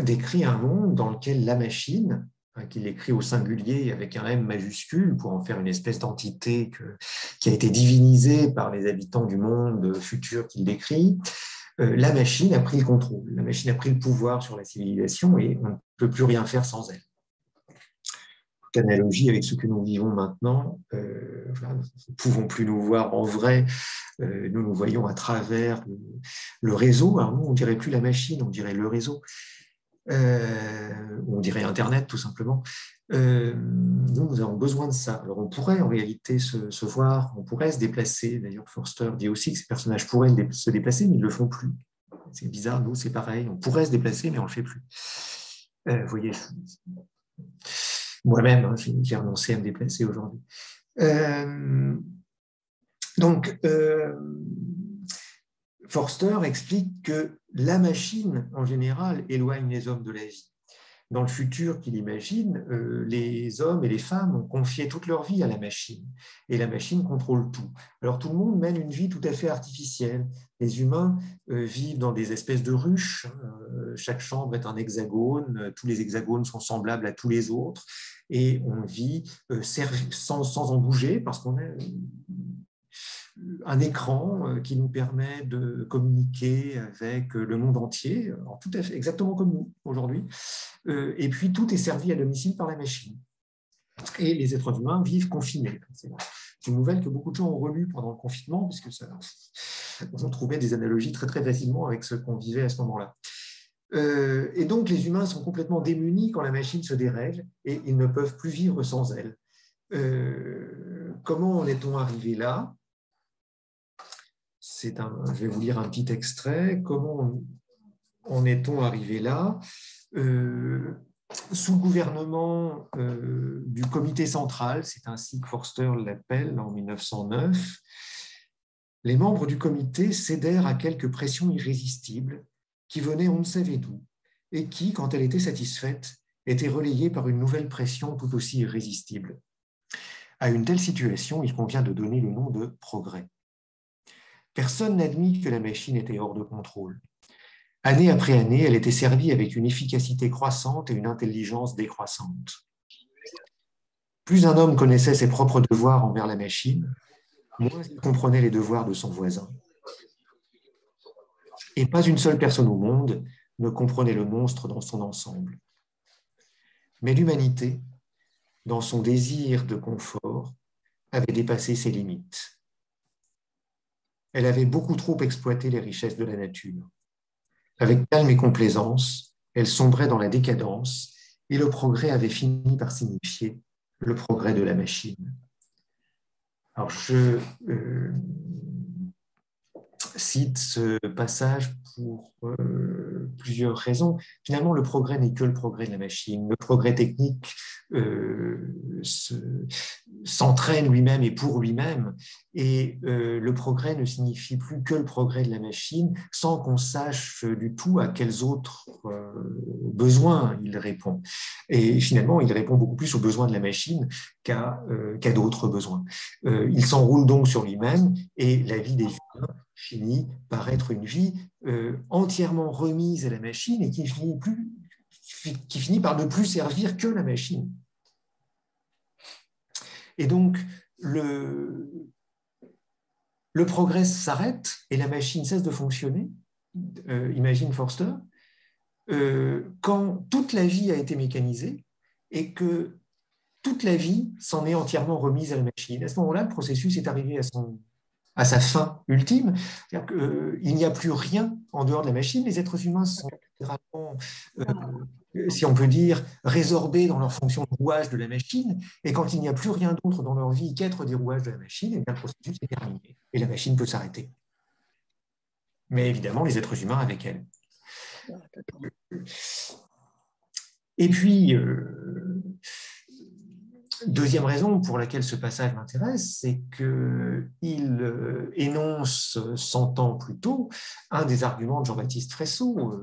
[SPEAKER 3] décrit un monde dans lequel la machine, qu'il écrit au singulier avec un M majuscule pour en faire une espèce d'entité qui a été divinisée par les habitants du monde futur qu'il décrit, la machine a pris le contrôle, la machine a pris le pouvoir sur la civilisation et on ne peut plus rien faire sans elle. Toute analogie avec ce que nous vivons maintenant, voilà, nous ne pouvons plus nous voir en vrai, nous voyons à travers le réseau. Alors nous, on ne dirait plus la machine, on dirait le réseau, on dirait Internet tout simplement. Nous avons besoin de ça. Alors on pourrait en réalité se voir, on pourrait se déplacer. D'ailleurs, Forster dit aussi que ces personnages pourraient se déplacer, mais ils ne le font plus. C'est bizarre, nous c'est pareil. On pourrait se déplacer, mais on ne le fait plus. Vous voyez, moi-même, j'ai renoncé à me déplacer aujourd'hui. Donc, Forster explique que la machine, en général, éloigne les hommes de la vie. Dans le futur qu'il imagine, les hommes et les femmes ont confié toute leur vie à la machine, et la machine contrôle tout. Alors tout le monde mène une vie tout à fait artificielle. Les humains vivent dans des espèces de ruches, chaque chambre est un hexagone, tous les hexagones sont semblables à tous les autres, et on vit sans en bouger, parce qu'on a un écran qui nous permet de communiquer avec le monde entier, alors tout à fait, exactement comme nous aujourd'hui, et puis tout est servi à domicile par la machine. Et les êtres humains vivent confinés. C'est une nouvelle que beaucoup de gens ont relue pendant le confinement, puisque on trouvait des analogies très très facilement avec ce qu'on vivait à ce moment-là. Et donc les humains sont complètement démunis quand la machine se dérègle, et ils ne peuvent plus vivre sans elle. Comment en est-on arrivé là ? Je vais vous lire un petit extrait. Comment en est-on arrivé là ? Sous le gouvernement du comité central, c'est ainsi que Forster l'appelle en 1909, les membres du comité cédèrent à quelques pressions irrésistibles qui venaient on ne savait d'où et qui, quand elle était satisfaite, étaient relayées par une nouvelle pression tout aussi irrésistible. À une telle situation, il convient de donner le nom de progrès. Personne n'admit que la machine était hors de contrôle. Année après année, elle était servie avec une efficacité croissante et une intelligence décroissante. plus un homme connaissait ses propres devoirs envers la machine, moins il comprenait les devoirs de son voisin. Et pas une seule personne au monde ne comprenait le monstre dans son ensemble. Mais l'humanité, dans son désir de confort, avait dépassé ses limites. Elle avait beaucoup trop exploité les richesses de la nature. Avec calme et complaisance, elle sombrait dans la décadence et le progrès avait fini par signifier le progrès de la machine. Alors, je cite ce passage pour plusieurs raisons. Finalement, le progrès n'est que le progrès de la machine. Le progrès technique s'entraîne lui-même et pour lui-même. Et le progrès ne signifie plus que le progrès de la machine sans qu'on sache du tout à quels autres besoins il répond. Et finalement, il répond beaucoup plus aux besoins de la machine qu'à d'autres besoins. Il s'enroule donc sur lui-même et la vie des humains finit par être une vie entièrement remise à la machine et qui finit par ne plus servir que la machine. Et donc, le progrès s'arrête et la machine cesse de fonctionner, imagine Forster, quand toute la vie a été mécanisée et que toute la vie s'en est entièrement remise à la machine. À ce moment-là, le processus est arrivé à sa fin ultime. C'est-à-dire qu'il n'y a plus rien en dehors de la machine. Les êtres humains sont généralement, si on peut dire, résorbés dans leur fonction de rouage de la machine. Et quand il n'y a plus rien d'autre dans leur vie qu'être des rouages de la machine, et bien, le processus est terminé. Et la machine peut s'arrêter. Mais évidemment, les êtres humains avec elle. Et puis, deuxième raison pour laquelle ce passage m'intéresse, c'est qu'il énonce 100 ans plus tôt un des arguments de Jean-Baptiste Fresso,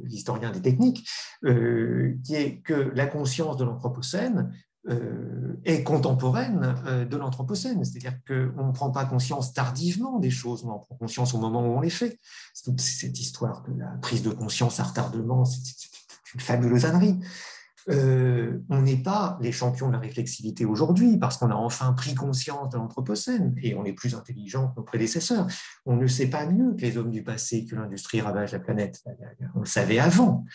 [SPEAKER 3] l'historien des techniques, qui est que la conscience de l'Anthropocène est contemporaine de l'Anthropocène, c'est-à-dire qu'on ne prend pas conscience tardivement des choses, mais on prend conscience au moment où on les fait. C'est toute cette histoire de la prise de conscience à retardement, c'est une fabuleuse ânerie. On n'est pas les champions de la réflexivité aujourd'hui parce qu'on a enfin pris conscience de l'Anthropocène et on est plus intelligent que nos prédécesseurs. On ne sait pas mieux que les hommes du passé que l'industrie ravage la planète. On le savait avant.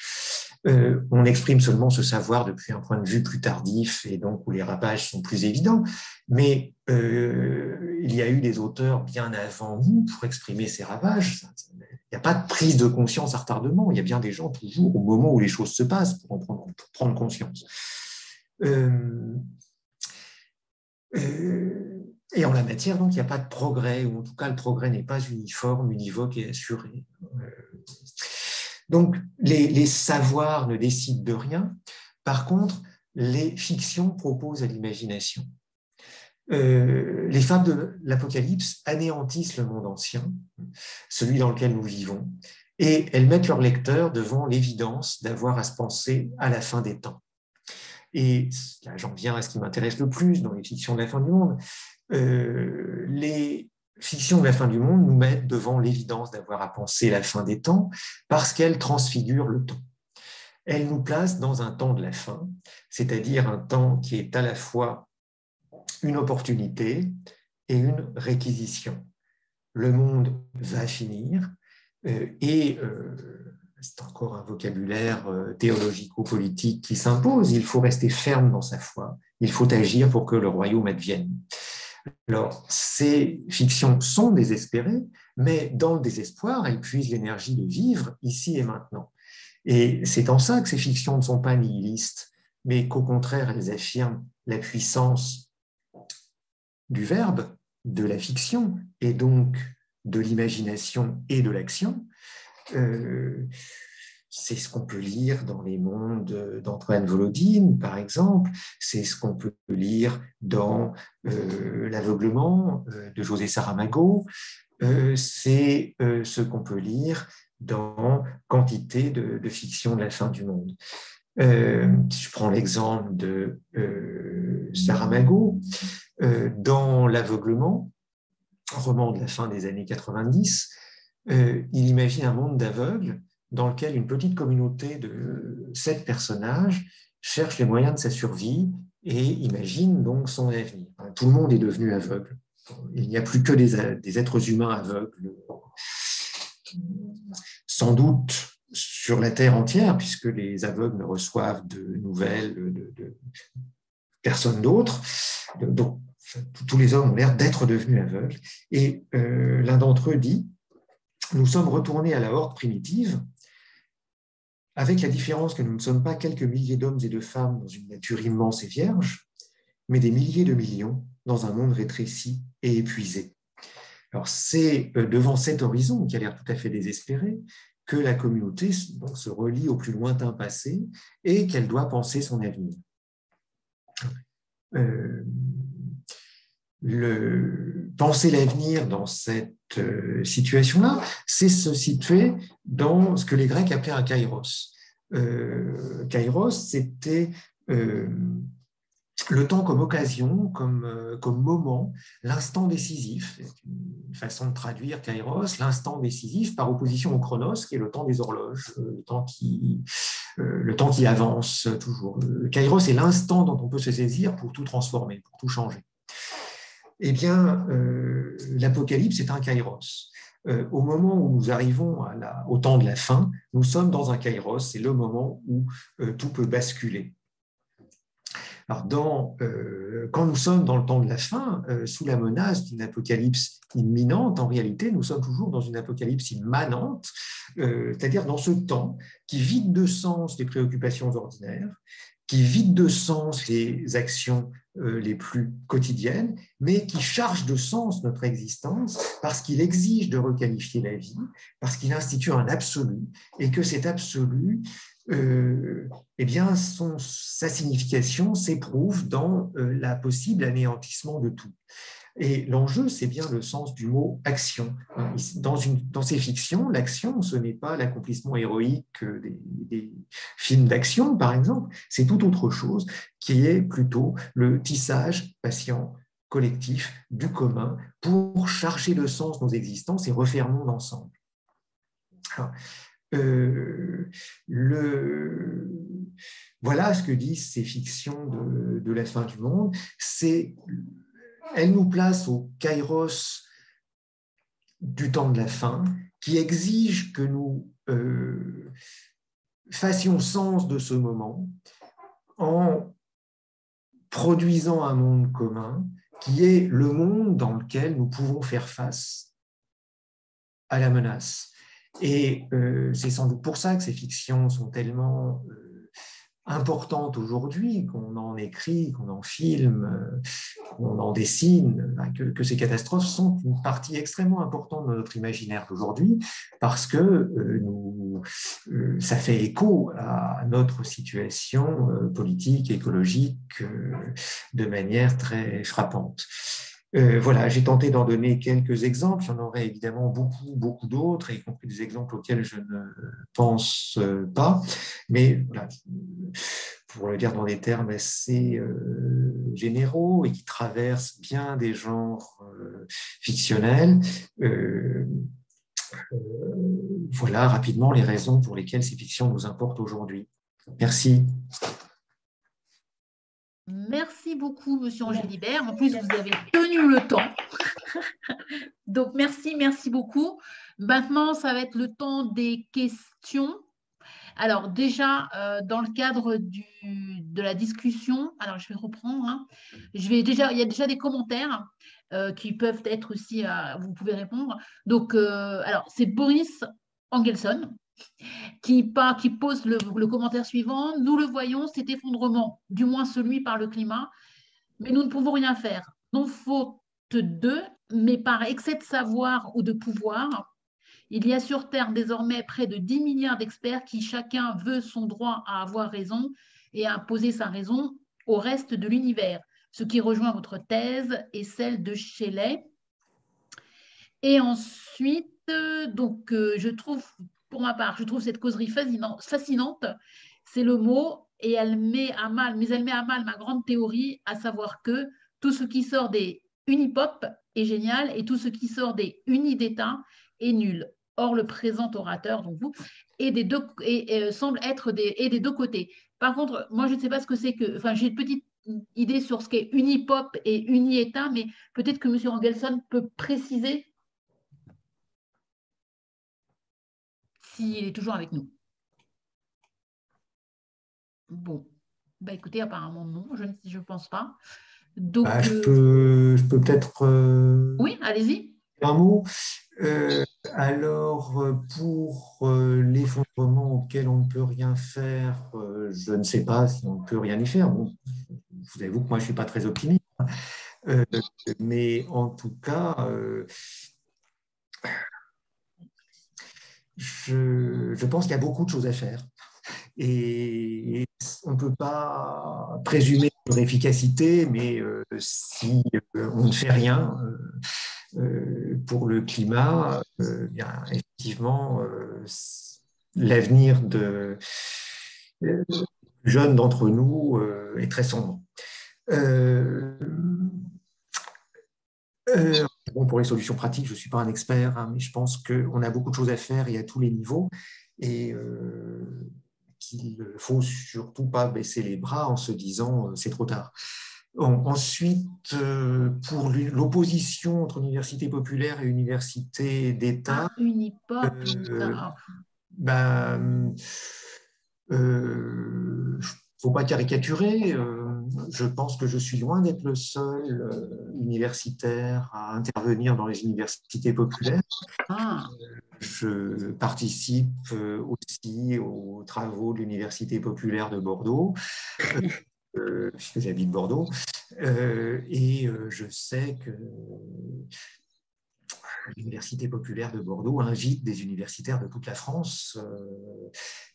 [SPEAKER 3] On exprime seulement ce savoir depuis un point de vue plus tardif et donc où les ravages sont plus évidents. Mais il y a eu des auteurs bien avant nous pour exprimer ces ravages. Il n'y a pas de prise de conscience à retardement. Il y a bien des gens toujours au moment où les choses se passent pour prendre conscience. Et en la matière, donc, il n'y a pas de progrès, ou en tout cas, le progrès n'est pas uniforme, univoque et assuré. Donc, les savoirs ne décident de rien. Par contre, les fictions proposent à l'imagination. Les fables de l'Apocalypse anéantissent le monde ancien, celui dans lequel nous vivons, et elles mettent leurs lecteurs devant l'évidence d'avoir à se penser à la fin des temps. Et là, j'en viens à ce qui m'intéresse le plus dans les fictions de la fin du monde. Les fictions de la fin du monde nous mettent devant l'évidence d'avoir à penser la fin des temps parce qu'elles transfigurent le temps. Elles nous placent dans un temps de la fin, c'est-à-dire un temps qui est à la fois une opportunité et une réquisition. Le monde va finir et c'est encore un vocabulaire théologico-politique qui s'impose. Il faut rester ferme dans sa foi. Il faut agir pour que le royaume advienne. Alors, ces fictions sont désespérées, mais dans le désespoir, elles puisent l'énergie de vivre ici et maintenant. Et c'est en ça que ces fictions ne sont pas nihilistes, mais qu'au contraire, elles affirment la puissance du verbe, de la fiction, et donc de l'imagination et de l'action. C'est ce qu'on peut lire dans les mondes d'Antoine Volodine, par exemple. C'est ce qu'on peut lire dans L'aveuglement de José Saramago. C'est ce qu'on peut lire dans quantité de fictions de la fin du monde. Je prends l'exemple de Saramago. Dans L'aveuglement, roman de la fin des années 90, il imagine un monde d'aveugles dans lequel une petite communauté de 7 personnages cherche les moyens de sa survie et imagine donc son avenir. Tout le monde est devenu aveugle. Il n'y a plus que des êtres humains aveugles, sans doute sur la Terre entière, puisque les aveugles ne reçoivent de nouvelles de personne d'autre. Donc, tous les hommes ont l'air d'être devenus aveugles. Et l'un d'entre eux dit, nous sommes retournés à la horde primitive, avec la différence que nous ne sommes pas quelques milliers d'hommes et de femmes dans une nature immense et vierge, mais des milliers de millions dans un monde rétréci et épuisé. Alors, c'est devant cet horizon, qui a l'air tout à fait désespéré, que la communauté donc, se relie au plus lointain passé et qu'elle doit penser son avenir. Penser l'avenir dans cette situation-là, c'est se situer dans ce que les Grecs appelaient un kairos. Kairos, c'était le temps comme occasion, comme moment, l'instant décisif. C'est une façon de traduire kairos, l'instant décisif, par opposition au chronos, qui est le temps des horloges, le temps qui avance toujours. Kairos est l'instant dont on peut se saisir pour tout transformer, pour tout changer. Eh bien, l'Apocalypse est un kairos. Au moment où nous arrivons au temps de la fin, nous sommes dans un kairos, c'est le moment où tout peut basculer. Alors, quand nous sommes dans le temps de la fin, sous la menace d'une apocalypse imminente, en réalité, nous sommes toujours dans une apocalypse immanente, c'est-à-dire dans ce temps qui vide de sens les préoccupations ordinaires, qui vide de sens les actions les plus quotidiennes, mais qui charge de sens notre existence parce qu'il exige de requalifier la vie, parce qu'il institue un absolu, et que cet absolu, eh bien, sa signification s'éprouve dans la possible anéantissement de tout. Et l'enjeu, c'est bien le sens du mot action. Dans ces fictions, l'action, ce n'est pas l'accomplissement héroïque des films d'action, par exemple, c'est tout autre chose, qui est plutôt le tissage patient, collectif, du commun, pour charger de sens nos existences et refaire monde ensemble. Alors, voilà ce que disent ces fictions de la fin du monde. Elles nous placent au kairos du temps de la fin, qui exige que nous fassions sens de ce moment en produisant un monde commun qui est le monde dans lequel nous pouvons faire face à la menace. Et c'est sans doute pour ça que ces fictions sont tellement importantes aujourd'hui, qu'on en écrit, qu'on en filme, qu'on en dessine, que ces catastrophes sont une partie extrêmement importante de notre imaginaire d'aujourd'hui, parce que ça fait écho à notre situation politique, écologique, de manière très frappante. Voilà, j'ai tenté d'en donner quelques exemples. Il y en aurait évidemment beaucoup, beaucoup d'autres, y compris des exemples auxquels je ne pense pas. Mais voilà, pour le dire dans des termes assez généraux et qui traversent bien des genres fictionnels, voilà rapidement les raisons pour lesquelles ces fictions nous importent aujourd'hui. Merci.
[SPEAKER 1] Merci beaucoup, Monsieur Angélibert. En plus, vous avez tenu le temps. Donc, merci beaucoup. Maintenant, ça va être le temps des questions. Alors, déjà, dans le cadre de la discussion, alors je vais reprendre. Il y a déjà des commentaires qui peuvent être aussi, vous pouvez répondre. Donc, alors, c'est Boris Engelson qui pose le commentaire suivant. Nous le voyons, cet effondrement, du moins celui par le climat, mais nous ne pouvons rien faire. Non faute d'eux, mais par excès de savoir ou de pouvoir. Il y a sur Terre désormais près de 10 milliards d'experts qui chacun veut son droit à avoir raison et à imposer sa raison au reste de l'univers, ce qui rejoint votre thèse et celle de Shelley. Et ensuite, je trouve, pour ma part, je trouve cette causerie fascinante, c'est le mot, et elle met à mal ma grande théorie, à savoir que tout ce qui sort des unipop est génial et tout ce qui sort des unis d'État est nul. Or, le présent orateur, donc vous, semble être des deux côtés. Par contre, moi, je ne sais pas ce que c'est que. Enfin, j'ai une petite idée sur ce qu'est Unipop et Uni-État, mais peut-être que M. Engelson peut préciser s'il est toujours avec nous. Bon, bah, écoutez, apparemment non, je ne pense pas. Donc,
[SPEAKER 3] je peux peut-être
[SPEAKER 1] oui, allez-y.
[SPEAKER 3] un mot. Alors, pour l'effondrement auquel on ne peut rien faire, je ne sais pas si on ne peut rien y faire. Bon, vous avouez que moi, je ne suis pas très optimiste. Mais en tout cas, je pense qu'il y a beaucoup de choses à faire. Et on ne peut pas présumer leur efficacité, mais si on ne fait rien pour le climat, bien, effectivement, l'avenir de jeunes d'entre nous est très sombre. Bon, pour les solutions pratiques, je ne suis pas un expert, hein, mais je pense qu'on a beaucoup de choses à faire et à tous les niveaux. Et qu'il ne faut surtout pas baisser les bras en se disant c'est trop tard. Ensuite, pour l'opposition entre université populaire et université d'État,
[SPEAKER 1] Unipop,
[SPEAKER 3] faut pas caricaturer. Je pense que je suis loin d'être le seul universitaire à intervenir dans les universités populaires. Je participe aussi aux travaux de l'Université populaire de Bordeaux, puisque j'habite Bordeaux, et je sais que l'Université populaire de Bordeaux invite des universitaires de toute la France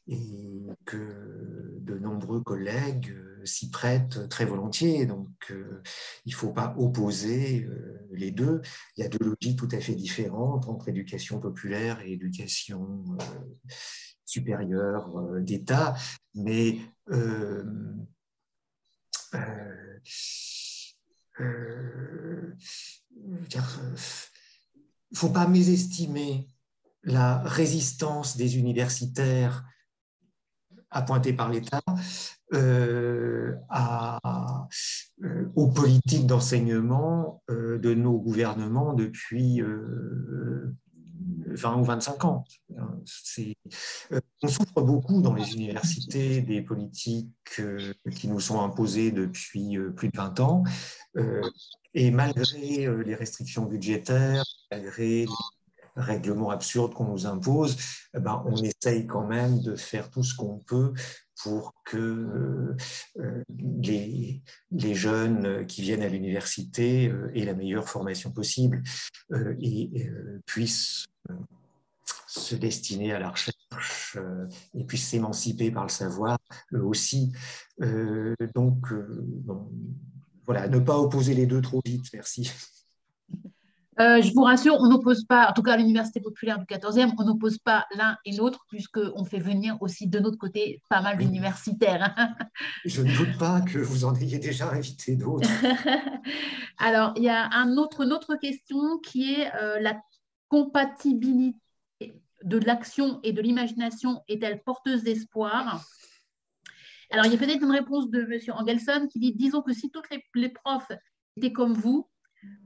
[SPEAKER 3] et que de nombreux collègues s'y prêtent très volontiers. Donc, il ne faut pas opposer les deux. Il y a deux logiques tout à fait différentes entre éducation populaire et éducation supérieure d'État. Mais il ne faut pas mésestimer la résistance des universitaires appointés par l'État aux politiques d'enseignement de nos gouvernements depuis 20 ou 25 ans. On souffre beaucoup dans les universités des politiques qui nous sont imposées depuis plus de 20 ans. Et malgré les restrictions budgétaires, malgré les règlements absurdes qu'on nous impose, on essaye quand même de faire tout ce qu'on peut pour que les jeunes qui viennent à l'université aient la meilleure formation possible et puissent se destiner à la recherche et puissent s'émanciper par le savoir, eux aussi. Voilà, ne pas opposer les deux trop vite, merci.
[SPEAKER 1] Je vous rassure, on n'oppose pas, en tout cas à l'Université populaire du 14e, on n'oppose pas l'un et l'autre, puisqu'on fait venir aussi de notre côté pas mal d'universitaires.
[SPEAKER 3] Je ne doute pas que vous en ayez déjà invité d'autres.
[SPEAKER 1] Alors, il y a une autre question qui est la compatibilité de l'action et de l'imagination est-elle porteuse d'espoir? Alors, il y a peut-être une réponse de M. Engelson qui dit, disons que si toutes les profs étaient comme vous,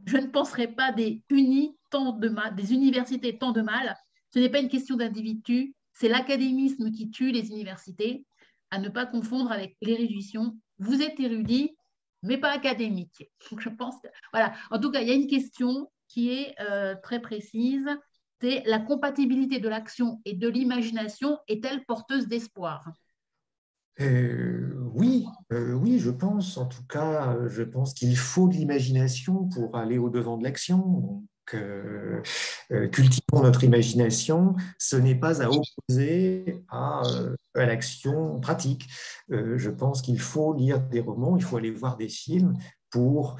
[SPEAKER 1] je ne penserais pas des universités tant de mal. Ce n'est pas une question d'individu, c'est l'académisme qui tue les universités, à ne pas confondre avec l'érudition. Vous êtes érudit, mais pas académique. Donc, je pense que, voilà. En tout cas, il y a une question qui est très précise. C'est la compatibilité de l'action et de l'imagination est-elle porteuse d'espoir?
[SPEAKER 3] Oui, je pense. En tout cas, je pense qu'il faut de l'imagination pour aller au-devant de l'action. Donc, cultivons notre imagination. Ce n'est pas à opposer à l'action pratique. Je pense qu'il faut lire des romans, il faut aller voir des films pour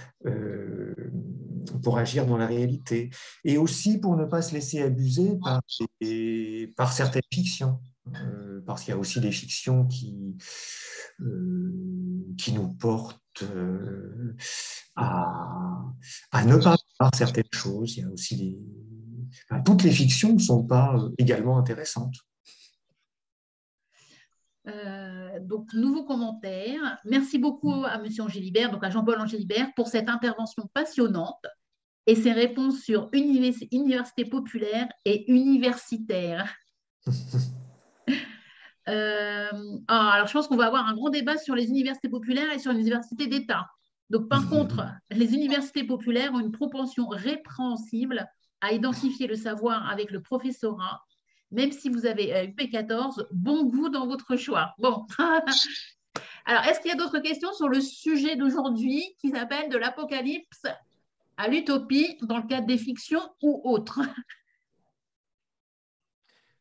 [SPEAKER 3] agir dans la réalité. Et aussi pour ne pas se laisser abuser par certaines fictions. Parce qu'il y a aussi des fictions qui nous portent à ne pas voir certaines choses. Il y a aussi toutes les fictions ne sont pas également intéressantes.
[SPEAKER 1] Donc, nouveau commentaire. Merci beaucoup à M. Angélibert, donc à Jean-Paul Angélibert, pour cette intervention passionnante et ses réponses sur université populaire et universitaire. Alors, je pense qu'on va avoir un grand débat sur les universités populaires et sur les universités d'État. Donc, par contre, les universités populaires ont une propension répréhensible à identifier le savoir avec le professorat, même si vous avez UP14, bon goût dans votre choix. Bon. Alors, est-ce qu'il y a d'autres questions sur le sujet d'aujourd'hui qui s'appelle de l'apocalypse à l'utopie dans le cadre des fictions ou autres?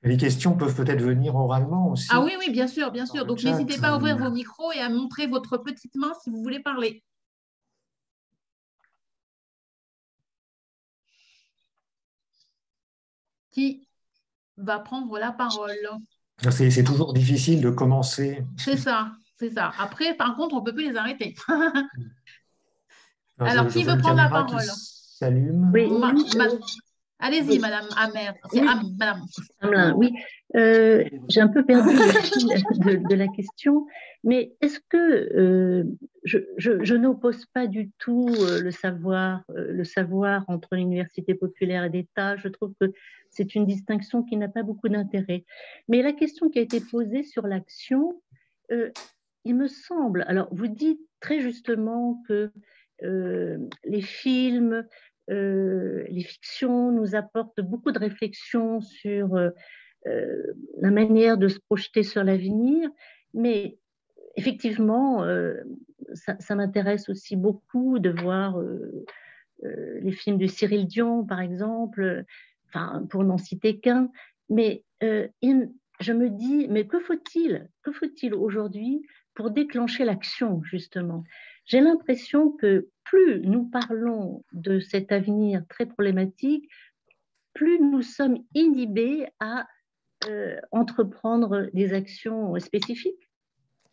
[SPEAKER 3] Les questions peuvent peut-être venir oralement aussi.
[SPEAKER 1] Ah oui, oui, bien sûr, bien sûr. Donc, n'hésitez pas à ouvrir vos micros et à montrer votre petite main si vous voulez parler. Qui va prendre la parole?
[SPEAKER 3] C'est toujours difficile de commencer.
[SPEAKER 1] C'est ça, c'est ça. Après, par contre, on ne peut plus les arrêter. Alors, qui veut prendre la parole?
[SPEAKER 3] S'allume.
[SPEAKER 5] Oui.
[SPEAKER 1] Allez-y, Madame Amer. C'est Ami, Madame.
[SPEAKER 5] Amelin, oui. J'ai un peu perdu le fil de la question, mais est-ce que je n'oppose pas du tout le savoir entre l'université populaire et d'État. Je trouve que c'est une distinction qui n'a pas beaucoup d'intérêt. Mais la question qui a été posée sur l'action, il me semble, alors vous dites très justement que les films, les fictions nous apportent beaucoup de réflexions sur la manière de se projeter sur l'avenir, mais effectivement, ça m'intéresse aussi beaucoup de voir les films de Cyril Dion, par exemple, enfin, pour n'en citer qu'un, mais je me dis, mais que faut-il aujourd'hui pour déclencher l'action, justement? J'ai l'impression que plus nous parlons de cet avenir très problématique, plus nous sommes inhibés à entreprendre des actions spécifiques.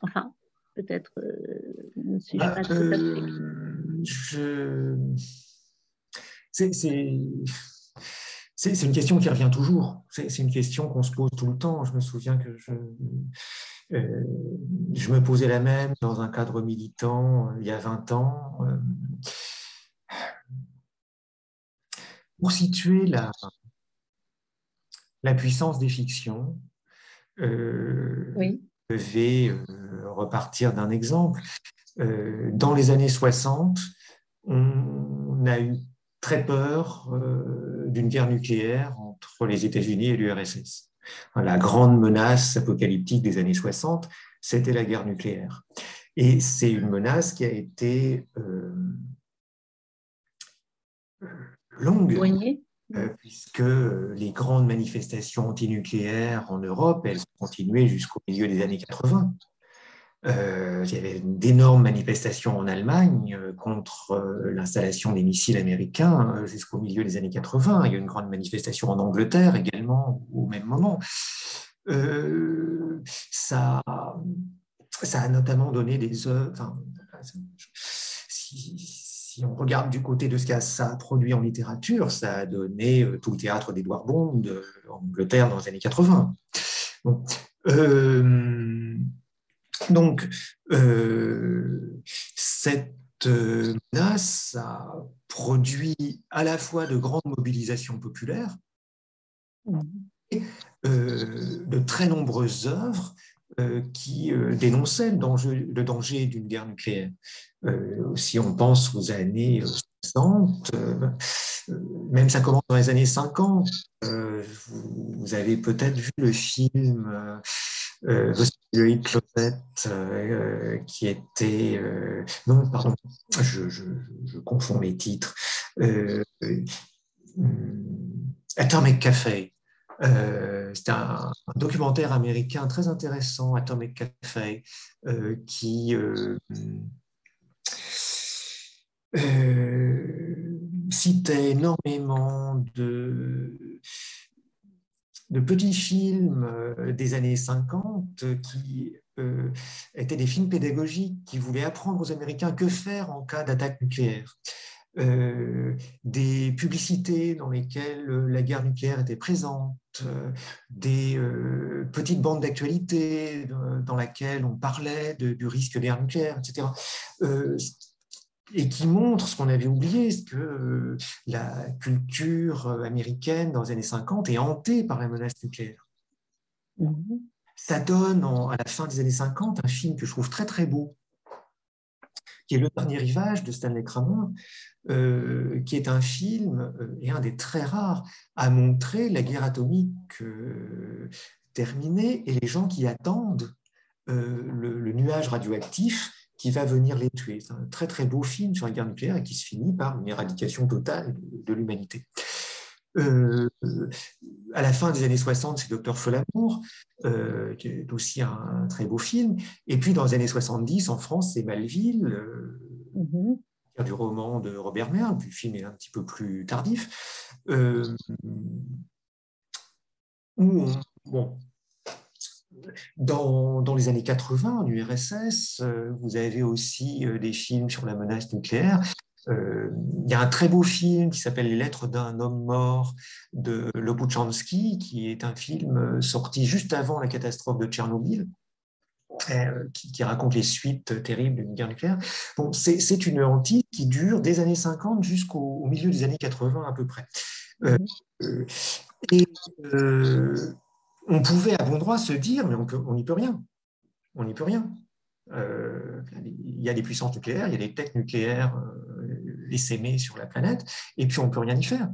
[SPEAKER 5] Enfin, peut-être ne suis-je pas tout à fait
[SPEAKER 3] C'est une question qui revient toujours. C'est une question qu'on se pose tout le temps. Je me souviens que je me posais la même dans un cadre militant il y a 20 ans. Pour situer la puissance des fictions,
[SPEAKER 5] oui.
[SPEAKER 3] je vais repartir d'un exemple. Dans les années 60, on a eu très peur d'une guerre nucléaire entre les États-Unis et l'URSS. La grande menace apocalyptique des années 60, c'était la guerre nucléaire. Et c'est une menace qui a été longue, puisque les grandes manifestations antinucléaires en Europe, elles ont continué jusqu'au milieu des années 80. Il y avait d'énormes manifestations en Allemagne contre l'installation des missiles américains jusqu'au milieu des années 80. Il y a eu une grande manifestation en Angleterre également au même moment. Ça a notamment donné des œuvres. Si on regarde du côté de ce que ça a produit en littérature, ça a donné tout le théâtre d'Edward Bond en Angleterre dans les années 80. Bon. Donc, cette menace a produit à la fois de grandes mobilisations populaires et de très nombreuses œuvres qui dénonçaient le danger d'une guerre nucléaire. Si on pense aux années 60, même ça commence dans les années 50, vous avez peut-être vu le film The Secret Closet, qui était... non, pardon, je confonds les titres. Atomic Café. C'est un documentaire américain très intéressant, Atomic Café, qui citait énormément de petits films des années 50 qui étaient des films pédagogiques qui voulaient apprendre aux Américains que faire en cas d'attaque nucléaire. Des publicités dans lesquelles la guerre nucléaire était présente, des petites bandes d'actualité dans laquelle on parlait du risque de guerre nucléaire, etc. Et qui montre ce qu'on avait oublié, c'est que la culture américaine dans les années 50 est hantée par la menace nucléaire. Ça donne à la fin des années 50 un film que je trouve très très beau, qui est Le Dernier Rivage de Stanley Kramer, qui est un film, et un des très rares, à montrer la guerre atomique terminée et les gens qui attendent le nuage radioactif qui va venir les tuer. C'est un très très beau film sur la guerre nucléaire et qui se finit par une éradication totale de l'humanité. À la fin des années 60, c'est Docteur Folamour, qui est aussi un très beau film. Et puis dans les années 70, en France, c'est Malville, du roman de Robert Merle, puis le film est un petit peu plus tardif. Dans les années 80, en URSS, vous avez aussi des films sur la menace nucléaire. Il y a un très beau film qui s'appelle Les Lettres d'un homme mort de Lobouchansky, qui est un film sorti juste avant la catastrophe de Tchernobyl, qui raconte les suites terribles d'une guerre nucléaire. Bon, c'est une hantise qui dure des années 50 jusqu'au milieu des années 80 à peu près. On pouvait à bon droit se dire, mais on n'y peut rien. On n'y peut rien. Il y a des puissances nucléaires, il y a des têtes nucléaires essaimées sur la planète, et puis on ne peut rien y faire.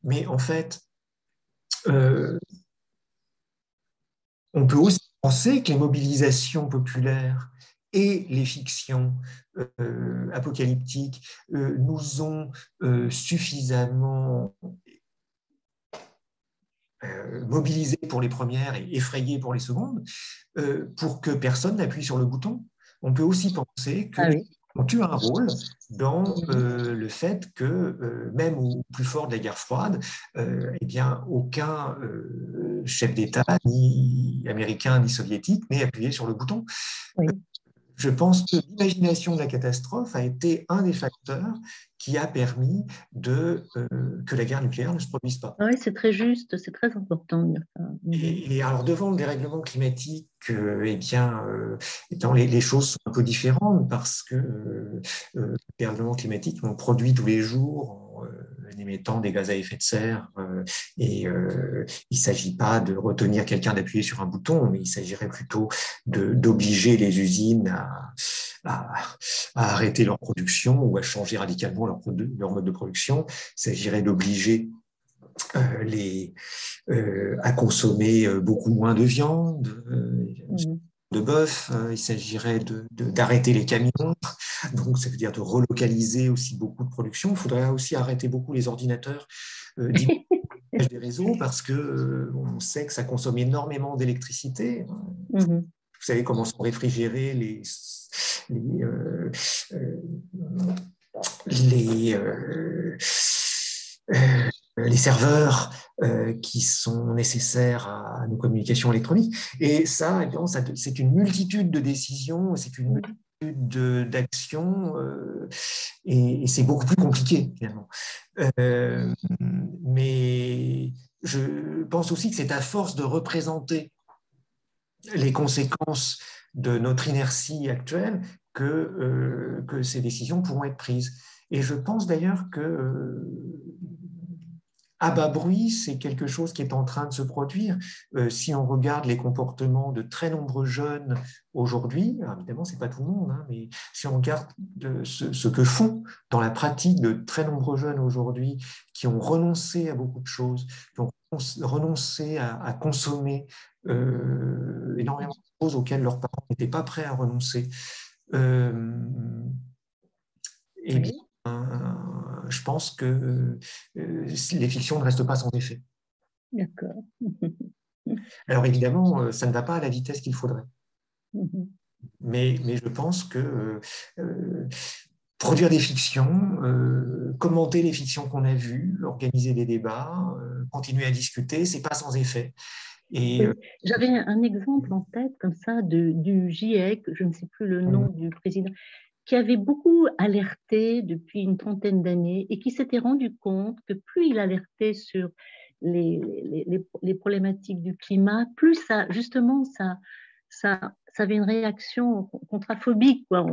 [SPEAKER 3] Mais en fait, on peut aussi penser que les mobilisations populaires et les fictions apocalyptiques nous ont suffisamment mobilisés pour les premières et effrayés pour les secondes, pour que personne n'appuie sur le bouton. On peut aussi penser qu'on tue un rôle dans le fait que, même au plus fort de la guerre froide, eh bien, aucun chef d'État, ni américain, ni soviétique, n'ait appuyé sur le bouton. Je pense que l'imagination de la catastrophe a été un des facteurs qui a permis que la guerre nucléaire ne se produise pas.
[SPEAKER 5] Oui, c'est très juste, c'est très important de dire ça.
[SPEAKER 3] Et alors, devant le dérèglement climatique, eh bien, les choses sont un peu différentes parce que le dérèglement climatique, on produit tous les jours en émettant des gaz à effet de serre, et il ne s'agit pas de retenir quelqu'un d'appuyer sur un bouton, mais il s'agirait plutôt d'obliger les usines à arrêter leur production ou à changer radicalement leur mode de production. Il s'agirait d'obliger à consommer beaucoup moins de viande, de bœuf. Il s'agirait d'arrêter les camions, donc ça veut dire de relocaliser aussi beaucoup de production. Il faudrait aussi arrêter beaucoup les ordinateurs des réseaux parce que on sait que ça consomme énormément d'électricité. Vous savez comment sont réfrigérés les serveurs qui sont nécessaires à nos communications électroniques. Et ça, c'est une multitude de décisions, c'est une multitude d'actions, et c'est beaucoup plus compliqué, finalement. Mais je pense aussi que c'est à force de représenter les conséquences de notre inertie actuelle que ces décisions pourront être prises. Et je pense d'ailleurs que à bas bruit, c'est quelque chose qui est en train de se produire. Si on regarde les comportements de très nombreux jeunes aujourd'hui, évidemment, ce n'est pas tout le monde, hein, mais si on regarde ce que font dans la pratique de très nombreux jeunes aujourd'hui qui ont renoncé à beaucoup de choses, qui ont renoncé à consommer énormément de choses auxquelles leurs parents n'étaient pas prêts à renoncer, et bien, je pense que les fictions ne restent pas sans effet.
[SPEAKER 5] D'accord.
[SPEAKER 3] Alors évidemment, ça ne va pas à la vitesse qu'il faudrait. Mais je pense que produire des fictions, commenter les fictions qu'on a vues, organiser des débats, continuer à discuter, c'est pas sans effet. Et
[SPEAKER 5] j'avais un exemple en tête comme ça du GIEC, je ne sais plus le nom du président, qui avait beaucoup alerté depuis une trentaine d'années et qui s'était rendu compte que plus il alertait sur les problématiques du climat, plus ça, justement, ça avait une réaction contraphobique, quoi.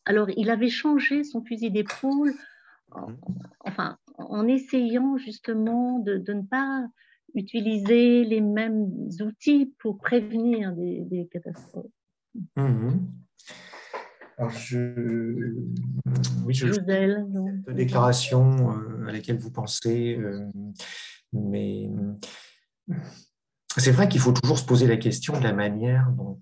[SPEAKER 5] Alors, il avait changé son fusil d'épaule, en essayant justement de ne pas utiliser les mêmes outils pour prévenir des catastrophes.
[SPEAKER 3] Alors oui,
[SPEAKER 5] Joselle,
[SPEAKER 3] cette déclaration à laquelle vous pensez, mais c'est vrai qu'il faut toujours se poser la question de la manière dont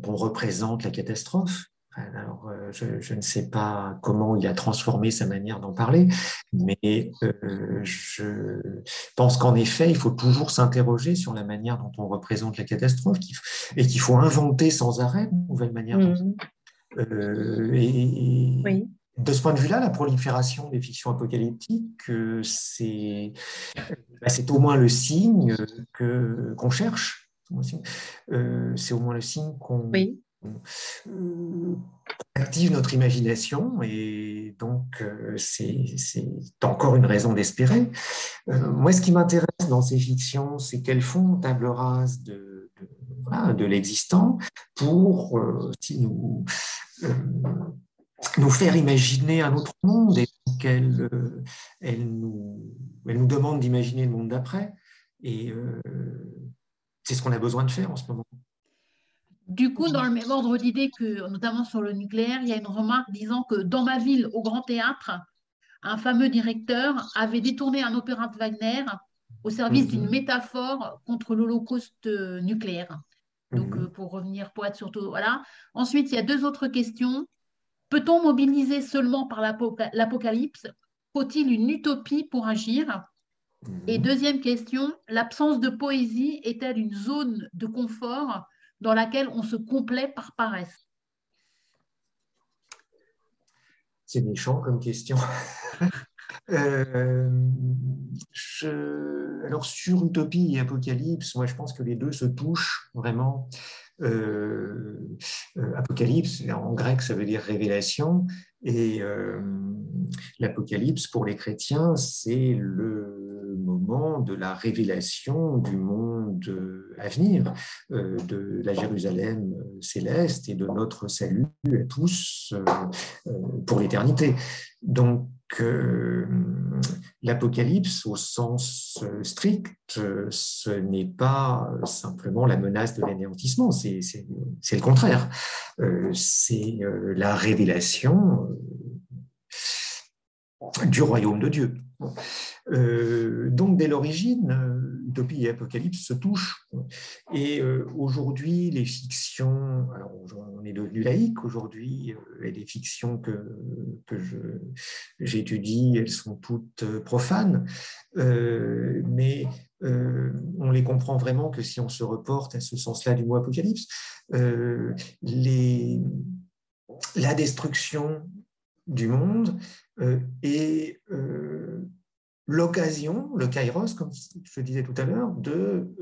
[SPEAKER 3] on représente la catastrophe. Alors, je ne sais pas comment il a transformé sa manière d'en parler, mais je pense qu'en effet, il faut toujours s'interroger sur la manière dont on représente la catastrophe et qu'il faut inventer sans arrêt de nouvelles manières. Oui. De ce point de vue-là, la prolifération des fictions apocalyptiques, c'est au moins le signe qu'on cherche. C'est au moins le signe qu'on active notre imagination, et donc c'est encore une raison d'espérer. Moi, ce qui m'intéresse dans ces fictions, c'est qu'elles font table rase de l'existant pour nous faire imaginer un autre monde, et qu'elles nous demandent d'imaginer le monde d'après. Et c'est ce qu'on a besoin de faire en ce moment.
[SPEAKER 1] Du coup, dans le même ordre d'idée que, notamment sur le nucléaire, il y a une remarque disant que dans ma ville, au Grand Théâtre, un fameux directeur avait détourné un opéra de Wagner au service d'une métaphore contre l'Holocauste nucléaire. Donc, pour être surtout... Voilà. Ensuite, il y a deux autres questions. Peut-on mobiliser seulement par l'apocalypse? Faut-il une utopie pour agir? Et deuxième question, l'absence de poésie est-elle une zone de confort dans laquelle on se complaît par paresse?
[SPEAKER 3] C'est méchant comme question. Alors, sur utopie et apocalypse, moi je pense que les deux se touchent vraiment. Apocalypse, en grec, ça veut dire révélation, et l'apocalypse pour les chrétiens, c'est le moment de la révélation du monde à venir, de la Jérusalem céleste et de notre salut à tous pour l'éternité. Donc, l'apocalypse, au sens strict, ce n'est pas simplement la menace de l'anéantissement, c'est le contraire. C'est la révélation du royaume de Dieu. Donc, dès l'origine, utopie et apocalypse se touchent. Et aujourd'hui, les fictions, alors on est devenu laïque aujourd'hui, et les fictions que j'étudie, elles sont toutes profanes, mais on les comprend vraiment que si on se reporte à ce sens-là du mot apocalypse. La destruction du monde et l'occasion, le kairos, comme je le disais tout à l'heure, de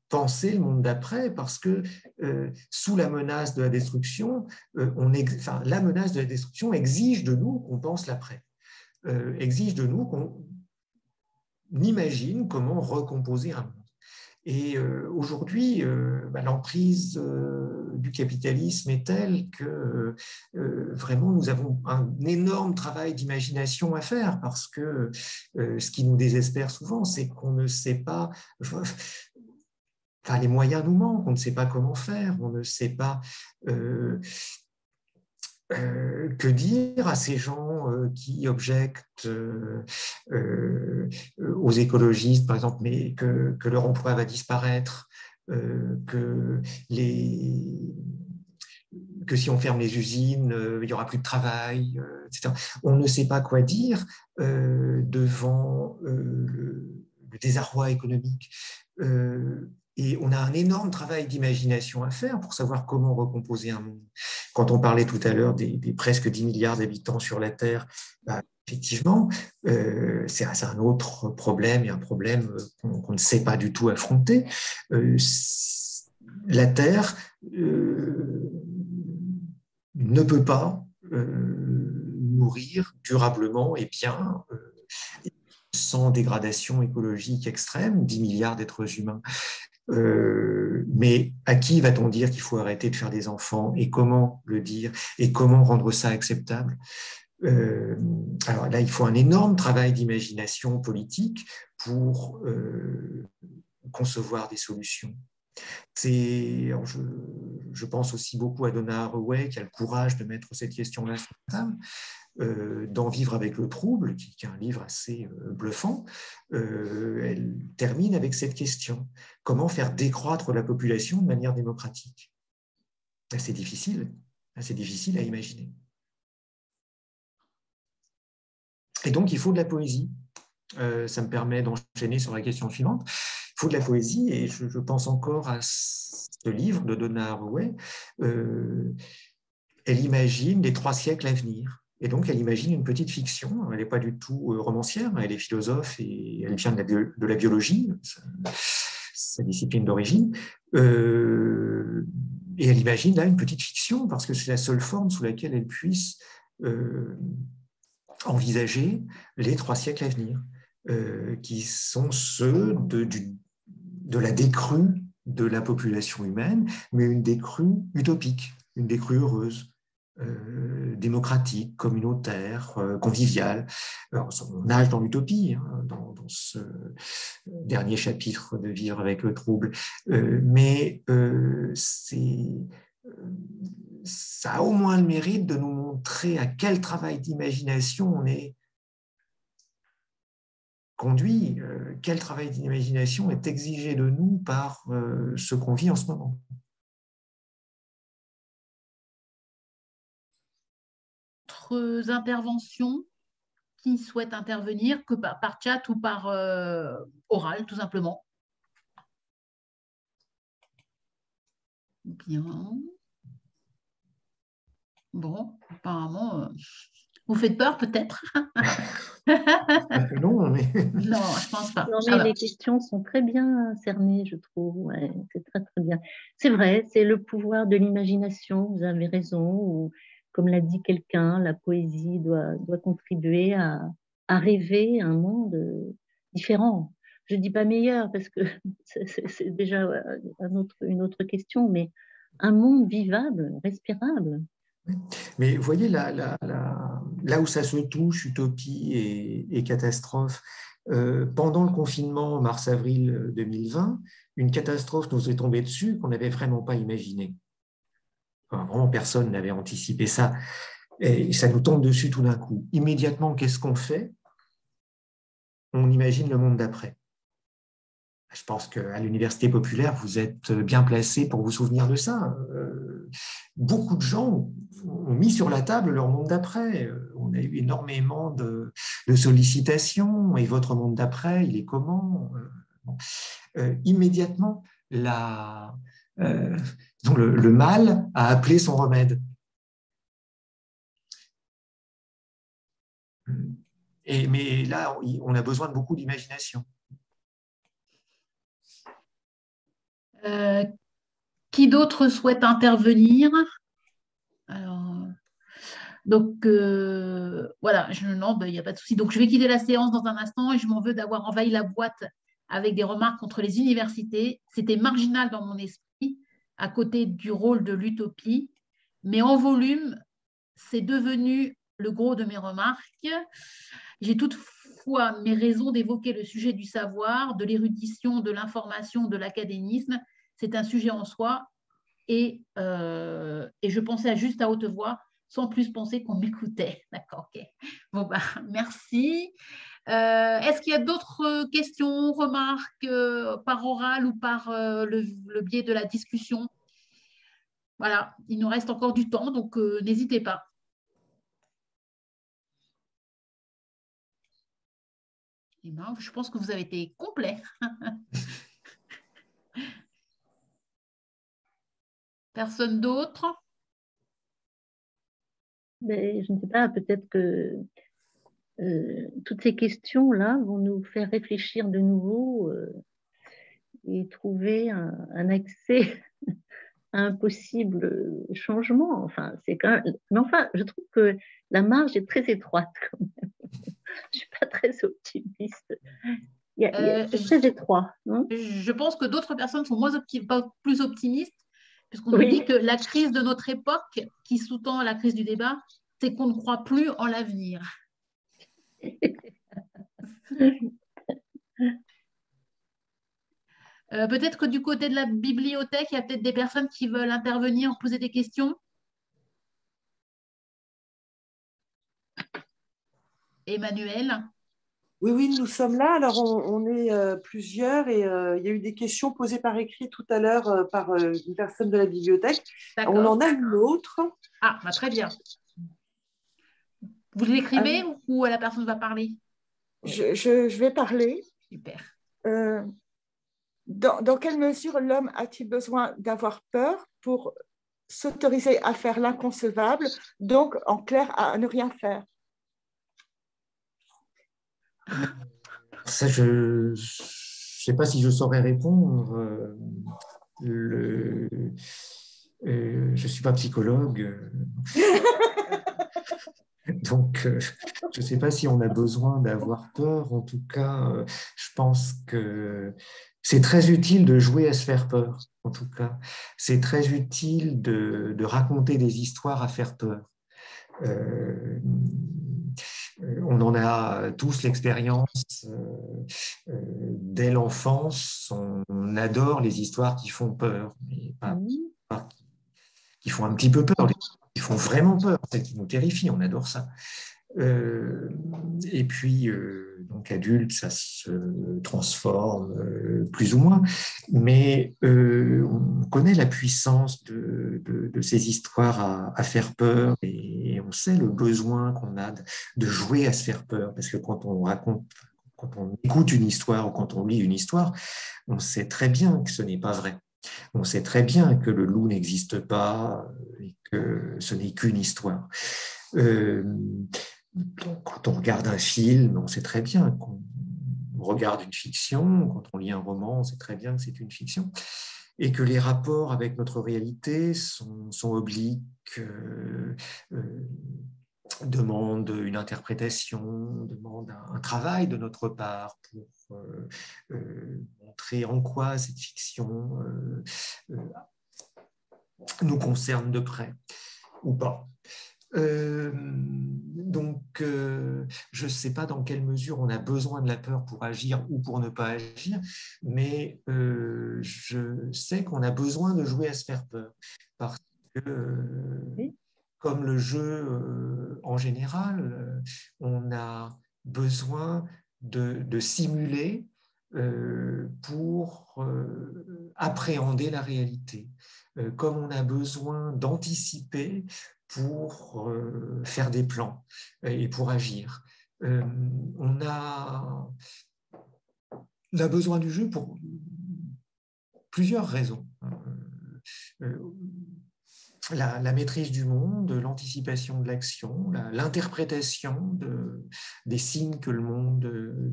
[SPEAKER 3] penser le monde d'après, parce que sous la menace de la destruction, la menace de la destruction exige de nous qu'on pense l'après, exige de nous qu'on imagine comment recomposer un monde. Et aujourd'hui, l'emprise du capitalisme est telle que vraiment nous avons un énorme travail d'imagination à faire, parce que ce qui nous désespère souvent, c'est qu'on ne sait pas, les moyens nous manquent, on ne sait pas comment faire, on ne sait pas que dire à ces gens qui objectent aux écologistes, par exemple, mais que leur emploi va disparaître, que si on ferme les usines, il n'y aura plus de travail, etc. On ne sait pas quoi dire devant le désarroi économique. Et on a un énorme travail d'imagination à faire pour savoir comment recomposer un monde. Quand on parlait tout à l'heure des presque 10 milliards d'habitants sur la Terre, effectivement, c'est un autre problème, et un problème qu'on ne sait pas du tout affronter. La Terre ne peut pas nourrir durablement et bien, sans dégradation écologique extrême, 10 milliards d'êtres humains. Mais à qui va-t-on dire qu'il faut arrêter de faire des enfants et comment le dire et comment rendre ça acceptable? Alors là, il faut un énorme travail d'imagination politique pour concevoir des solutions. Je pense aussi beaucoup à Donna Haraway qui a le courage de mettre cette question-là sur la table. D'en vivre avec le trouble, qui est un livre assez bluffant, elle termine avec cette question. Comment faire décroître la population de manière démocratique? C'est difficile à imaginer. Et donc, il faut de la poésie. Ça me permet d'enchaîner sur la question suivante. Il faut de la poésie, et je pense encore à ce livre de Donna Haraway. Elle imagine les 3 siècles à venir. Et donc, elle imagine une petite fiction. Elle n'est pas du tout romancière, elle est philosophe et elle vient de la biologie, sa discipline d'origine. Et elle imagine là une petite fiction parce que c'est la seule forme sous laquelle elle puisse envisager les 3 siècles à venir, qui sont ceux de la décrue de la population humaine, mais une décrue utopique, une décrue heureuse. Démocratique, communautaire, conviviale. Alors, on nage dans l'utopie, hein, dans ce dernier chapitre de Vivre avec le trouble, mais ça a au moins le mérite de nous montrer à quel travail d'imagination on est conduit, quel travail d'imagination est exigé de nous par ce qu'on vit en ce moment.
[SPEAKER 1] Interventions qui souhaitent intervenir, que par chat ou par oral, tout simplement. Bien. Bon, apparemment, vous faites peur peut-être?
[SPEAKER 3] Non, mais...
[SPEAKER 1] non, je pense pas.
[SPEAKER 5] Non, mais les questions sont très bien cernées, je trouve. Ouais, c'est très, très bien. C'est vrai, c'est le pouvoir de l'imagination, vous avez raison. Ou, comme l'a dit quelqu'un, la poésie doit contribuer à rêver un monde différent. Je ne dis pas meilleur, parce que c'est déjà une autre question, mais un monde vivable, respirable.
[SPEAKER 3] Mais vous voyez, là où ça se touche, utopie et catastrophe, pendant le confinement mars-avril 2020, une catastrophe nous est tombée dessus qu'on n'avait vraiment pas imaginée. Enfin, vraiment, personne n'avait anticipé ça. Et ça nous tombe dessus tout d'un coup. Immédiatement, qu'est-ce qu'on fait? On imagine le monde d'après. Je pense qu'à l'Université populaire, vous êtes bien placé pour vous souvenir de ça. Beaucoup de gens ont mis sur la table leur monde d'après. On a eu énormément de sollicitations. Et votre monde d'après, il est comment? Immédiatement, le mal a appelé son remède. Mais là, on a besoin de beaucoup d'imagination.
[SPEAKER 1] Qui d'autre souhaite intervenir? Alors, donc, voilà, non, il n'y a pas de souci. Donc, je vais quitter la séance dans un instant et je m'en veux d'avoir envahi la boîte avec des remarques contre les universités. C'était marginal dans mon esprit, à côté du rôle de l'utopie, mais en volume, c'est devenu le gros de mes remarques. J'ai toutefois mes raisons d'évoquer le sujet du savoir, de l'érudition, de l'information, de l'académisme. C'est un sujet en soi et je pensais juste à haute voix sans plus penser qu'on m'écoutait. D'accord, ok. Bon, merci. Est-ce qu'il y a d'autres questions, remarques par oral ou par le biais de la discussion? Voilà, il nous reste encore du temps, donc n'hésitez pas. Eh ben, je pense que vous avez été complet. Personne d'autre?
[SPEAKER 5] Mais je ne sais pas, peut-être que toutes ces questions-là vont nous faire réfléchir de nouveau et trouver un accès un possible changement. Enfin, c'est quand même... Mais enfin, je trouve que la marge est très étroite quand même. Je suis pas très optimiste. C'est très étroit, non?
[SPEAKER 1] Je pense que d'autres personnes sont pas plus optimistes, puisqu'on nous dit
[SPEAKER 5] Oui.
[SPEAKER 1] que la crise de notre époque, qui sous-tend la crise du débat, c'est qu'on ne croit plus en l'avenir. Peut-être que du côté de la bibliothèque, il y a peut-être des personnes qui veulent intervenir, poser des questions. Emmanuel.
[SPEAKER 6] Oui, oui, nous sommes là. Alors, on est plusieurs et il y a eu des questions posées par écrit tout à l'heure par une personne de la bibliothèque. On en a une autre.
[SPEAKER 1] Ah, bah, très bien. Vous l'écrivez ou la personne va parler?
[SPEAKER 7] Je vais parler.
[SPEAKER 1] Super.
[SPEAKER 7] Dans quelle mesure l'homme a-t-il besoin d'avoir peur pour s'autoriser à faire l'inconcevable, donc en clair à ne rien faire?
[SPEAKER 3] Ça, je ne sais pas si je saurais répondre. Je ne suis pas psychologue. Donc, je ne sais pas si on a besoin d'avoir peur. En tout cas, je pense que c'est très utile de jouer à se faire peur. En tout cas, c'est très utile de raconter des histoires à faire peur. On en a tous l'expérience. Dès l'enfance, on adore les histoires qui font peur, mais pas qui font un petit peu peur, qui font vraiment peur, celles qui nous terrifient, on adore ça. Et puis, donc adulte, ça se transforme plus ou moins, mais on connaît la puissance de ces histoires à faire peur et on sait le besoin qu'on a de jouer à se faire peur, parce que quand on raconte, quand on écoute une histoire ou quand on lit une histoire, on sait très bien que ce n'est pas vrai. On sait très bien que le loup n'existe pas et que ce n'est qu'une histoire. Quand on regarde un film, on sait très bien qu'on regarde une fiction. Quand on lit un roman, on sait très bien que c'est une fiction. Et que les rapports avec notre réalité sont obliques, demandent une interprétation, demandent un travail de notre part pour montrer en quoi cette fiction nous concerne de près ou pas. Donc, je ne sais pas dans quelle mesure on a besoin de la peur pour agir ou pour ne pas agir, mais je sais qu'on a besoin de jouer à se faire peur parce que, comme le jeu en général, on a besoin de simuler pour appréhender la réalité, comme on a besoin d'anticiper pour faire des plans et pour agir. On a besoin du jeu pour plusieurs raisons. La maîtrise du monde, l'anticipation de l'action, l'interprétation des signes que le monde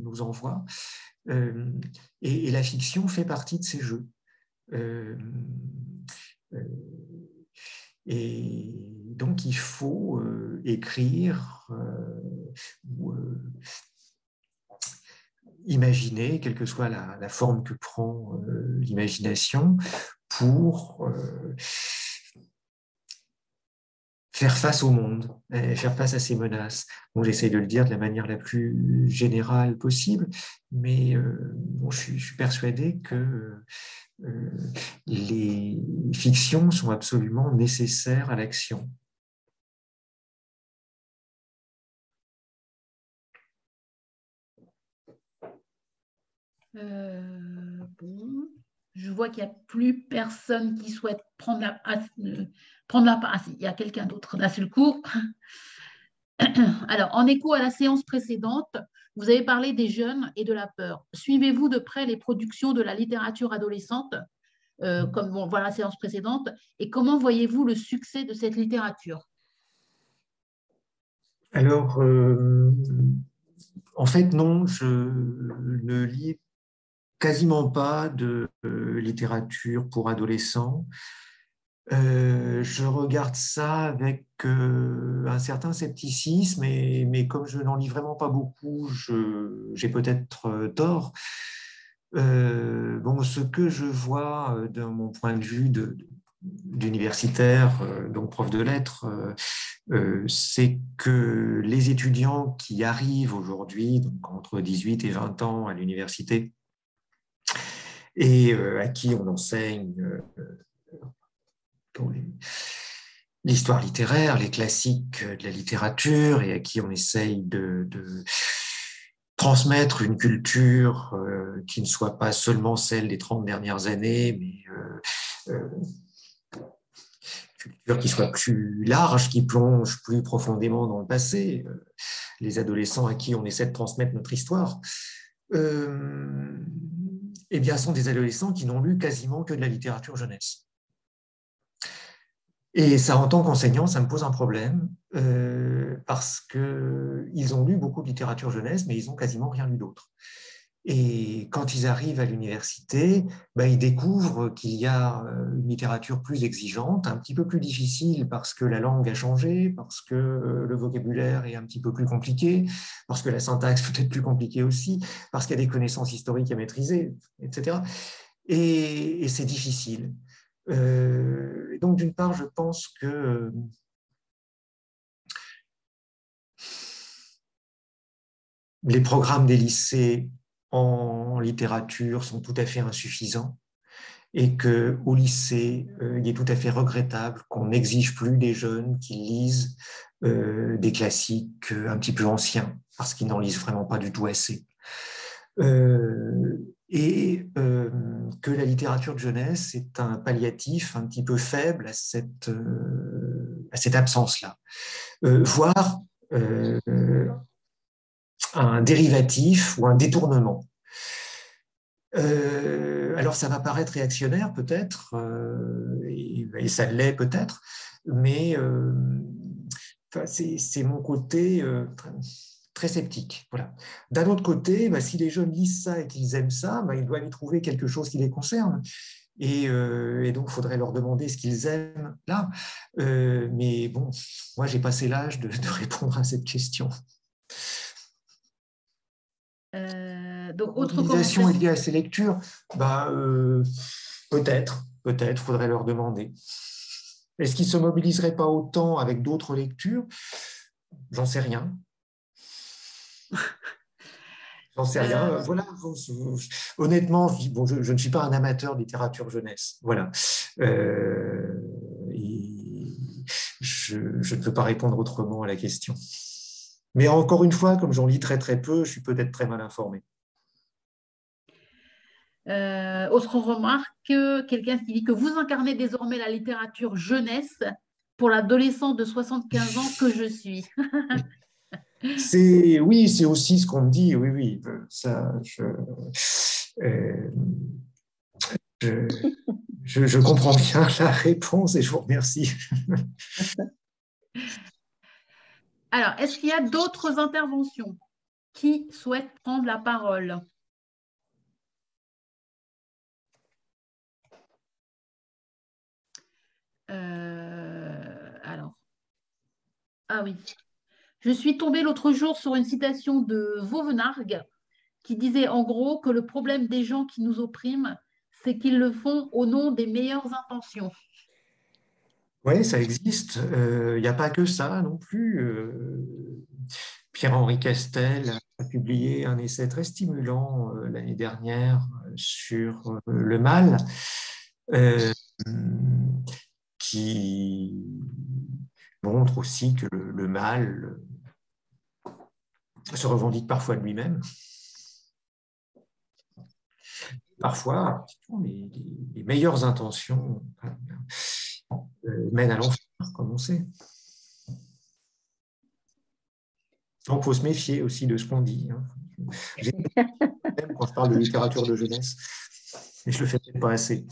[SPEAKER 3] nous envoie. Et la fiction fait partie de ces jeux. Et donc, il faut écrire ou imaginer, quelle que soit la forme que prend l'imagination, pour faire face au monde, faire face à ces menaces. Bon, j'essaie de le dire de la manière la plus générale possible, mais bon, je suis persuadé que les fictions sont absolument nécessaires à l'action.
[SPEAKER 1] Bon. Je vois qu'il n'y a plus personne qui souhaite prendre la part. Ah, si, il y a quelqu'un d'autre là sur le coup. Alors, en écho à la séance précédente, vous avez parlé des jeunes et de la peur. Suivez-vous de près les productions de la littérature adolescente, comme voilà la séance précédente, et comment voyez-vous le succès de cette littérature?
[SPEAKER 3] Alors, en fait, non, je ne lis quasiment pas de littérature pour adolescents. Je regarde ça avec un certain scepticisme, mais comme je n'en lis vraiment pas beaucoup, j'ai peut-être tort. Bon, ce que je vois de mon point de vue d'universitaire, donc prof de lettres, c'est que les étudiants qui arrivent aujourd'hui, donc entre 18 et 20 ans à l'université, et à qui on enseigne l'histoire littéraire, les classiques de la littérature, et à qui on essaye de transmettre une culture qui ne soit pas seulement celle des 30 dernières années, mais culture qui soit plus large, qui plonge plus profondément dans le passé, les adolescents à qui on essaie de transmettre notre histoire, eh bien, sont des adolescents qui n'ont lu quasiment que de la littérature jeunesse. Et ça, en tant qu'enseignant, ça me pose un problème parce qu'ils ont lu beaucoup de littérature jeunesse, mais ils n'ont quasiment rien lu d'autre. Et quand ils arrivent à l'université, ils découvrent qu'il y a une littérature plus exigeante, un petit peu plus difficile parce que la langue a changé, parce que le vocabulaire est un petit peu plus compliqué, parce que la syntaxe peut être plus compliquée aussi, parce qu'il y a des connaissances historiques à maîtriser, etc. Et c'est difficile. Donc, d'une part, je pense que les programmes des lycées en littérature sont tout à fait insuffisants et qu'au lycée, il est tout à fait regrettable qu'on n'exige plus des jeunes qui lisent des classiques un petit peu anciens parce qu'ils n'en lisent vraiment pas du tout assez. Et que la littérature de jeunesse est un palliatif un petit peu faible à cette absence-là, voire un dérivatif ou un détournement. Alors ça va paraître réactionnaire peut-être, et ça l'est peut-être, mais c'est mon côté très sceptique. Voilà. D'un autre côté, si les jeunes lisent ça et qu'ils aiment ça, ils doivent y trouver quelque chose qui les concerne. Et donc, il faudrait leur demander ce qu'ils aiment là. Mais bon, moi, j'ai passé l'âge de répondre à cette question.
[SPEAKER 1] Donc, autre
[SPEAKER 3] l'organisation est liée à ces lectures, peut-être, il faudrait leur demander. Est-ce qu'ils ne se mobiliseraient pas autant avec d'autres lectures? J'en sais rien. J'en sais rien. Voilà. Honnêtement, je ne suis pas un amateur de littérature jeunesse. Voilà. Je ne peux pas répondre autrement à la question. Mais encore une fois, comme j'en lis très très peu, je suis peut-être très mal informé.
[SPEAKER 1] Autre remarque, quelqu'un qui dit que vous incarnez désormais la littérature jeunesse pour l'adolescent de 75 ans que je suis.
[SPEAKER 3] Oui, c'est aussi ce qu'on me dit, oui. Ça, je comprends bien la réponse et je vous remercie.
[SPEAKER 1] Alors, est-ce qu'il y a d'autres interventions? Qui souhaite prendre la parole? Ah oui. Je suis tombée l'autre jour sur une citation de Vauvenargues qui disait en gros que le problème des gens qui nous oppriment, c'est qu'ils le font au nom des meilleures intentions.
[SPEAKER 3] Oui, ça existe. Il n'y a pas que ça non plus. Pierre-Henri Castel a publié un essai très stimulant l'année dernière sur le mal, qui montre aussi que le mal se revendique parfois de lui-même. Parfois, les meilleures intentions mènent à l'enfer, comme on sait. Donc, il faut se méfier aussi de ce qu'on dit. Même quand je parle de littérature de jeunesse, mais je ne le fais peut-être pas assez.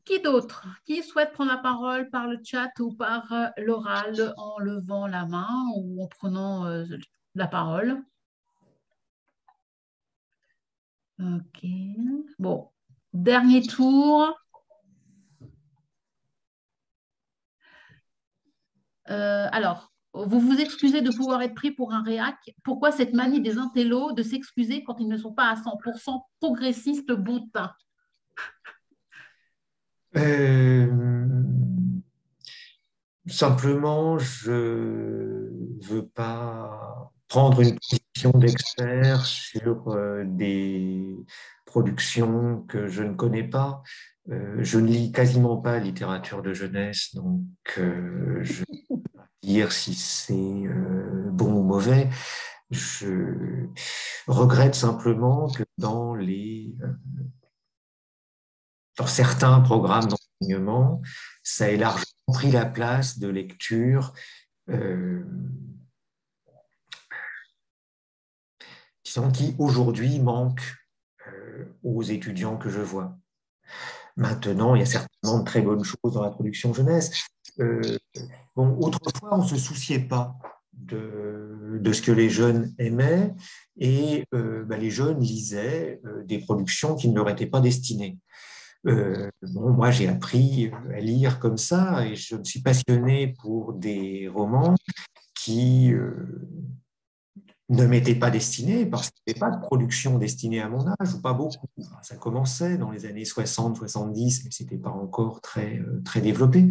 [SPEAKER 1] Qui d'autre? Qui souhaite prendre la parole par le chat ou par l'oral en levant la main ou en prenant la parole? Ok. Bon, Dernier tour. Alors, vous vous excusez de pouvoir être pris pour un réac. Pourquoi cette manie des intellos de s'excuser quand ils ne sont pas à 100% progressistes bon teint?
[SPEAKER 3] Simplement, je ne veux pas prendre une position d'expert sur des productions que je ne connais pas. Je ne lis quasiment pas littérature de jeunesse, donc je ne peux pas dire si c'est bon ou mauvais. Je regrette simplement que dans certains programmes d'enseignement, ça ait largement pris la place de lectures qui aujourd'hui manquent aux étudiants que je vois. Maintenant, il y a certainement de très bonnes choses dans la production jeunesse. Autrefois, on ne se souciait pas de ce que les jeunes aimaient et les jeunes lisaient des productions qui ne leur étaient pas destinées. Moi, j'ai appris à lire comme ça et je me suis passionné pour des romans qui ne m'étaient pas destinés parce qu'il n'y avait pas de production destinée à mon âge, ou pas beaucoup. Enfin, ça commençait dans les années 60, 70, mais ce n'était pas encore très, très développé.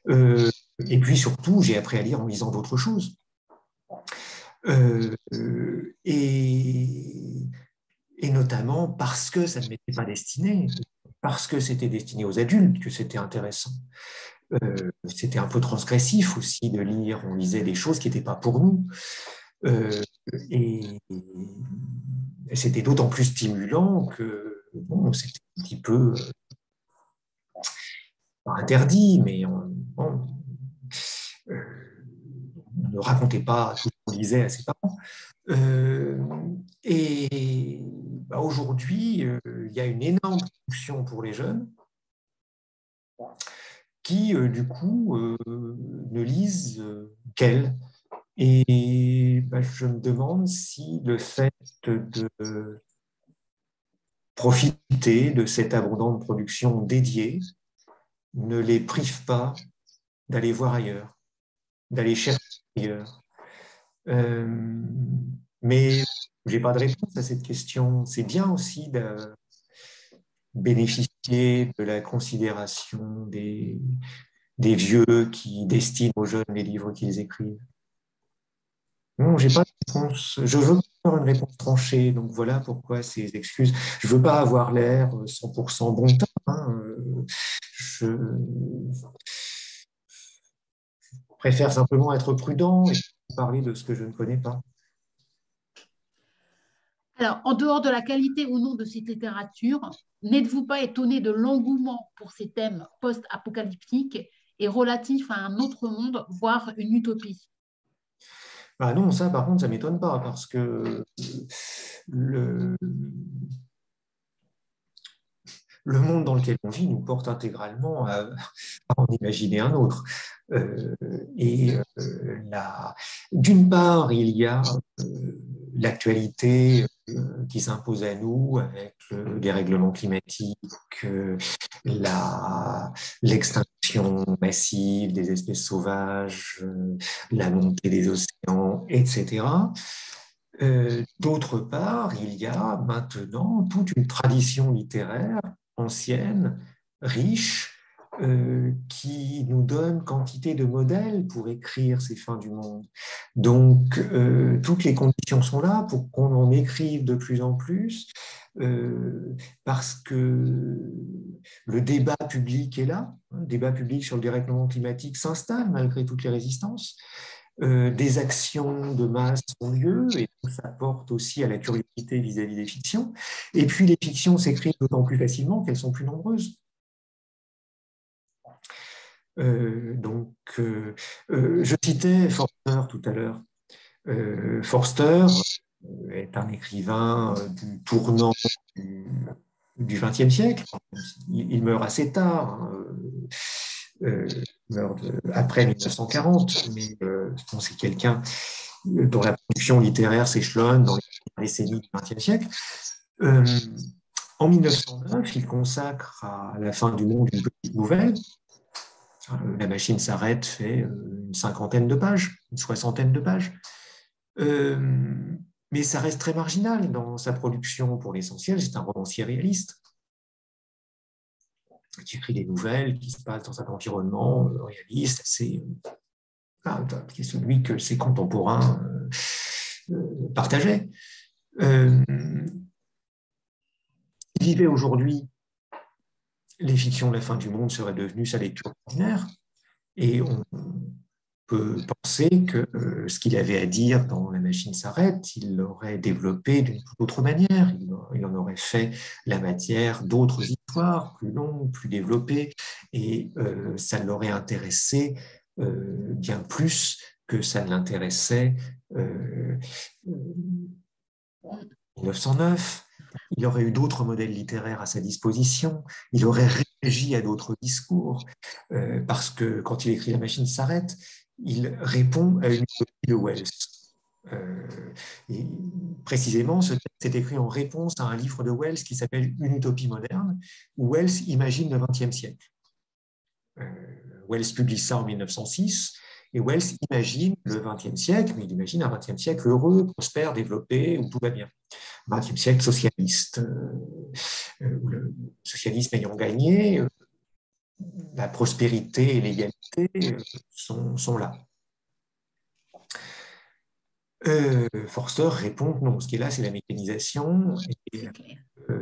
[SPEAKER 3] Et puis surtout, j'ai appris à lire en lisant d'autres choses. Et notamment parce que ça ne m'était pas destiné, parce que c'était destiné aux adultes, que c'était intéressant. C'était un peu transgressif aussi de lire, on lisait des choses qui n'étaient pas pour nous. Et c'était d'autant plus stimulant que c'était un petit peu pas interdit, mais on ne racontait pas tout ce qu'on lisait à ses parents. Aujourd'hui, il y a une énorme production pour les jeunes qui, du coup, ne lisent qu'elles. Et je me demande si le fait de profiter de cette abondante production dédiée ne les prive pas d'aller voir ailleurs, d'aller chercher ailleurs. Mais je n'ai pas de réponse à cette question. C'est bien aussi de bénéficier de la considération des vieux qui destinent aux jeunes les livres qu'ils écrivent. Non, j'ai pas de réponse. Je veux avoir une réponse tranchée, donc voilà pourquoi ces excuses. Je veux pas avoir l'air 100% bon teint. Je préfère simplement être prudent et parler de ce que je ne connais pas.
[SPEAKER 1] Alors, en dehors de la qualité ou non de cette littérature, n'êtes-vous pas étonné de l'engouement pour ces thèmes post-apocalyptiques et relatifs à un autre monde, voire une utopie?
[SPEAKER 3] Non, ça, par contre, ça ne m'étonne pas, parce que le monde dans lequel on vit nous porte intégralement à en imaginer un autre. D'une part, il y a l'actualité qui s'impose à nous avec le dérèglement climatique, l'extinction massive des espèces sauvages, la montée des océans, etc. D'autre part, il y a maintenant toute une tradition littéraire ancienne, riche, qui nous donne quantité de modèles pour écrire ces fins du monde. Donc, toutes les conditions sont là pour qu'on en écrive de plus en plus, parce que le débat public est là. Le débat public sur le dérèglement climatique s'installe malgré toutes les résistances. Des actions de masse ont lieu et ça porte aussi à la curiosité vis-à-vis des fictions. Et puis, les fictions s'écrivent d'autant plus facilement qu'elles sont plus nombreuses. Je citais Forster tout à l'heure. Forster est un écrivain du tournant du XXe siècle. Il meurt assez tard, il meurt après 1940, mais c'est quelqu'un dont la production littéraire s'échelonne dans les décennies du XXe siècle. En 1909, il consacre à la fin du monde une petite nouvelle. La machine s'arrête fait une cinquantaine de pages, une soixantaine de pages. Mais ça reste très marginal dans sa production. Pour l'essentiel, c'est un romancier réaliste qui écrit des nouvelles qui se passent dans un environnement réaliste, qui est celui que ses contemporains partageaient. S'il vivait aujourd'hui, les fictions de la fin du monde seraient devenues sa lecture ordinaire, et on peut penser que ce qu'il avait à dire dans La machine s'arrête, il l'aurait développé d'une toute autre manière. Il en aurait fait la matière d'autres histoires plus longues, plus développées, et ça l'aurait intéressé bien plus que ça ne l'intéressait en 1909. Il aurait eu d'autres modèles littéraires à sa disposition, il aurait réagi à d'autres discours, parce que quand il écrit La machine s'arrête, il répond à une utopie de Wells. Et précisément, ce texte est écrit en réponse à un livre de Wells qui s'appelle Une utopie moderne, où Wells imagine le XXe siècle. Wells publie ça en 1906, et Wells imagine le XXe siècle, mais il imagine un XXe siècle heureux, prospère, développé, où tout va bien. Un XXe siècle socialiste, où le socialisme ayant gagné, la prospérité et l'égalité sont là. Forster répond que non, ce qui est là, c'est la mécanisation, et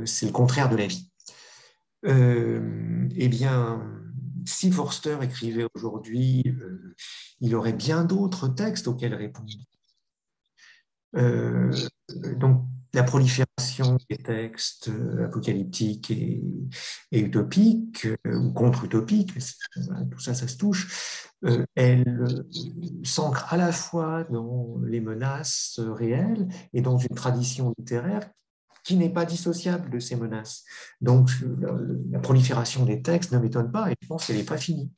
[SPEAKER 3] c'est le contraire de la vie. Eh bien, si Forster écrivait aujourd'hui, il aurait bien d'autres textes auxquels répondre. Donc, la prolifération des textes apocalyptiques et utopiques, ou contre-utopiques, tout ça, ça se touche, elle s'ancre à la fois dans les menaces réelles et dans une tradition littéraire qui n'est pas dissociable de ces menaces. Donc, la prolifération des textes ne m'étonne pas, et je pense qu'elle n'est pas finie.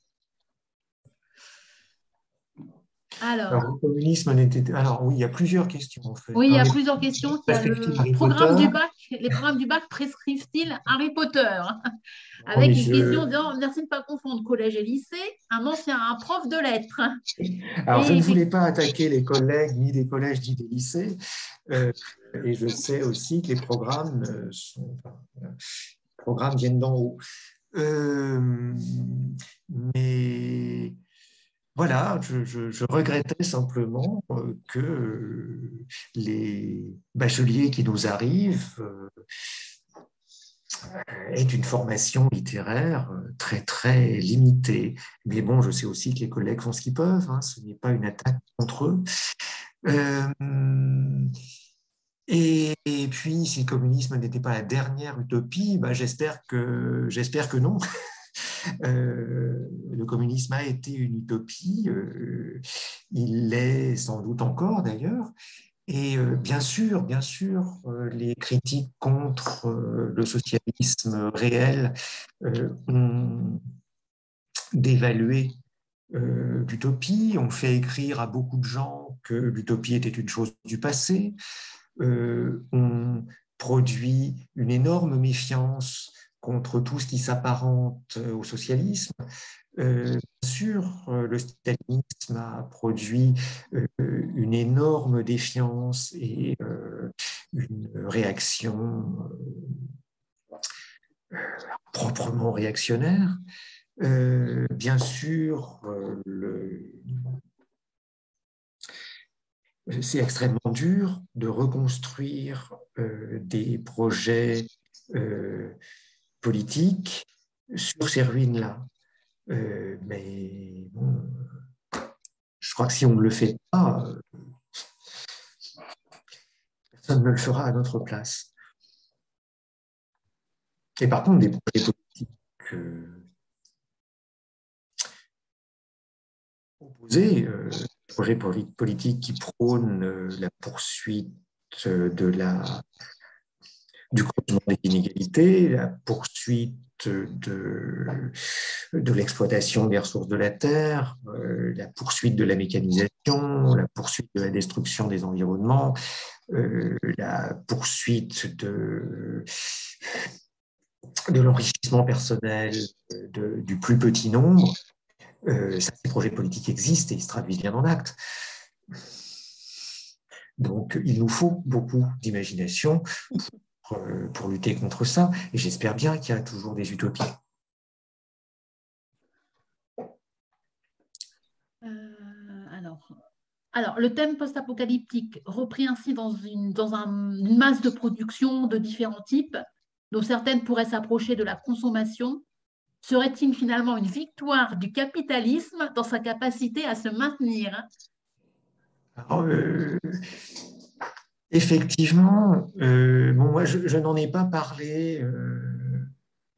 [SPEAKER 3] Alors, le communisme n'était... Alors, oui, il y a plusieurs questions, en fait.
[SPEAKER 1] Oui, il y a plusieurs questions. Il y a le programme du bac. Les programmes du bac prescrivent-ils Harry Potter? Avec une question disant, merci de ne pas confondre collège et lycée, un prof de lettres.
[SPEAKER 3] Alors, je ne voulais pas attaquer les collègues, ni des collèges, ni des lycées. Et je sais aussi que les programmes viennent d'en haut. Mais... Voilà, je regrettais simplement que les bacheliers qui nous arrivent aient une formation littéraire très, très limitée. Mais bon, je sais aussi que les collègues font ce qu'ils peuvent, hein, ce n'est pas une attaque contre eux. Et puis, si le communisme n'était pas la dernière utopie, j'espère que non. Le communisme a été une utopie, il l'est sans doute encore d'ailleurs, et bien sûr, les critiques contre le socialisme réel ont dévalué l'utopie, ont fait écrire à beaucoup de gens que l'utopie était une chose du passé, ont produit une énorme méfiance contre tout ce qui s'apparente au socialisme. Bien sûr, le stalinisme a produit une énorme défiance et une réaction proprement réactionnaire. Bien sûr, c'est extrêmement dur de reconstruire des projets politique sur ces ruines-là. Mais bon, je crois que si on ne le fait pas, personne ne le fera à notre place. Et par contre, des projets politiques opposés, des projets politiques qui prônent la poursuite du creusement des inégalités, la poursuite de l'exploitation des ressources de la terre, la poursuite de la mécanisation, la poursuite de la destruction des environnements, la poursuite de l'enrichissement personnel du plus petit nombre. Ces projets politiques existent et ils se traduisent bien en actes. Donc, il nous faut beaucoup d'imagination pour lutter contre ça. Et j'espère bien qu'il y a toujours des utopies.
[SPEAKER 1] Alors, le thème post-apocalyptique, repris ainsi dans une masse de production de différents types, dont certaines pourraient s'approcher de la consommation, serait-il finalement une victoire du capitalisme dans sa capacité à se maintenir?
[SPEAKER 3] Alors, effectivement, bon, moi je n'en ai pas parlé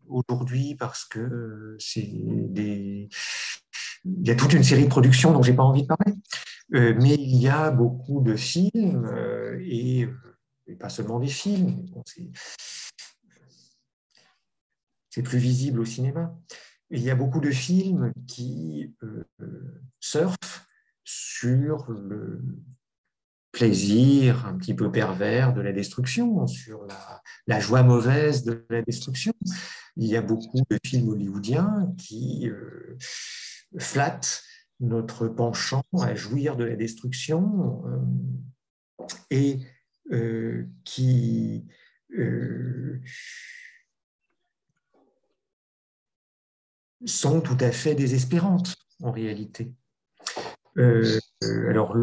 [SPEAKER 3] aujourd'hui parce que il y a toute une série de productions dont j'ai pas envie de parler. Mais il y a beaucoup de films et pas seulement des films. Bon, c'est plus visible au cinéma. Il y a beaucoup de films qui surfent sur le plaisir un petit peu pervers de la destruction, sur la joie mauvaise de la destruction. Il y a beaucoup de films hollywoodiens qui flattent notre penchant à jouir de la destruction et qui sont tout à fait désespérantes en réalité. Alors,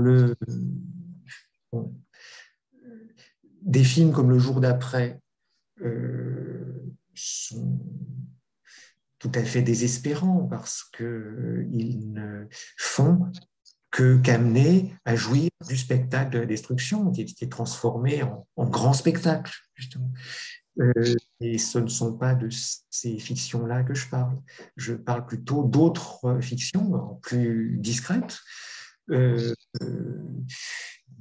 [SPEAKER 3] des films comme Le jour d'après sont tout à fait désespérants parce qu'ils ne font qu'amener à jouir du spectacle de la destruction qui est transformé en grand spectacle, justement. Et ce ne sont pas de ces fictions-là que je parle. Je parle plutôt d'autres fictions plus discrètes, mais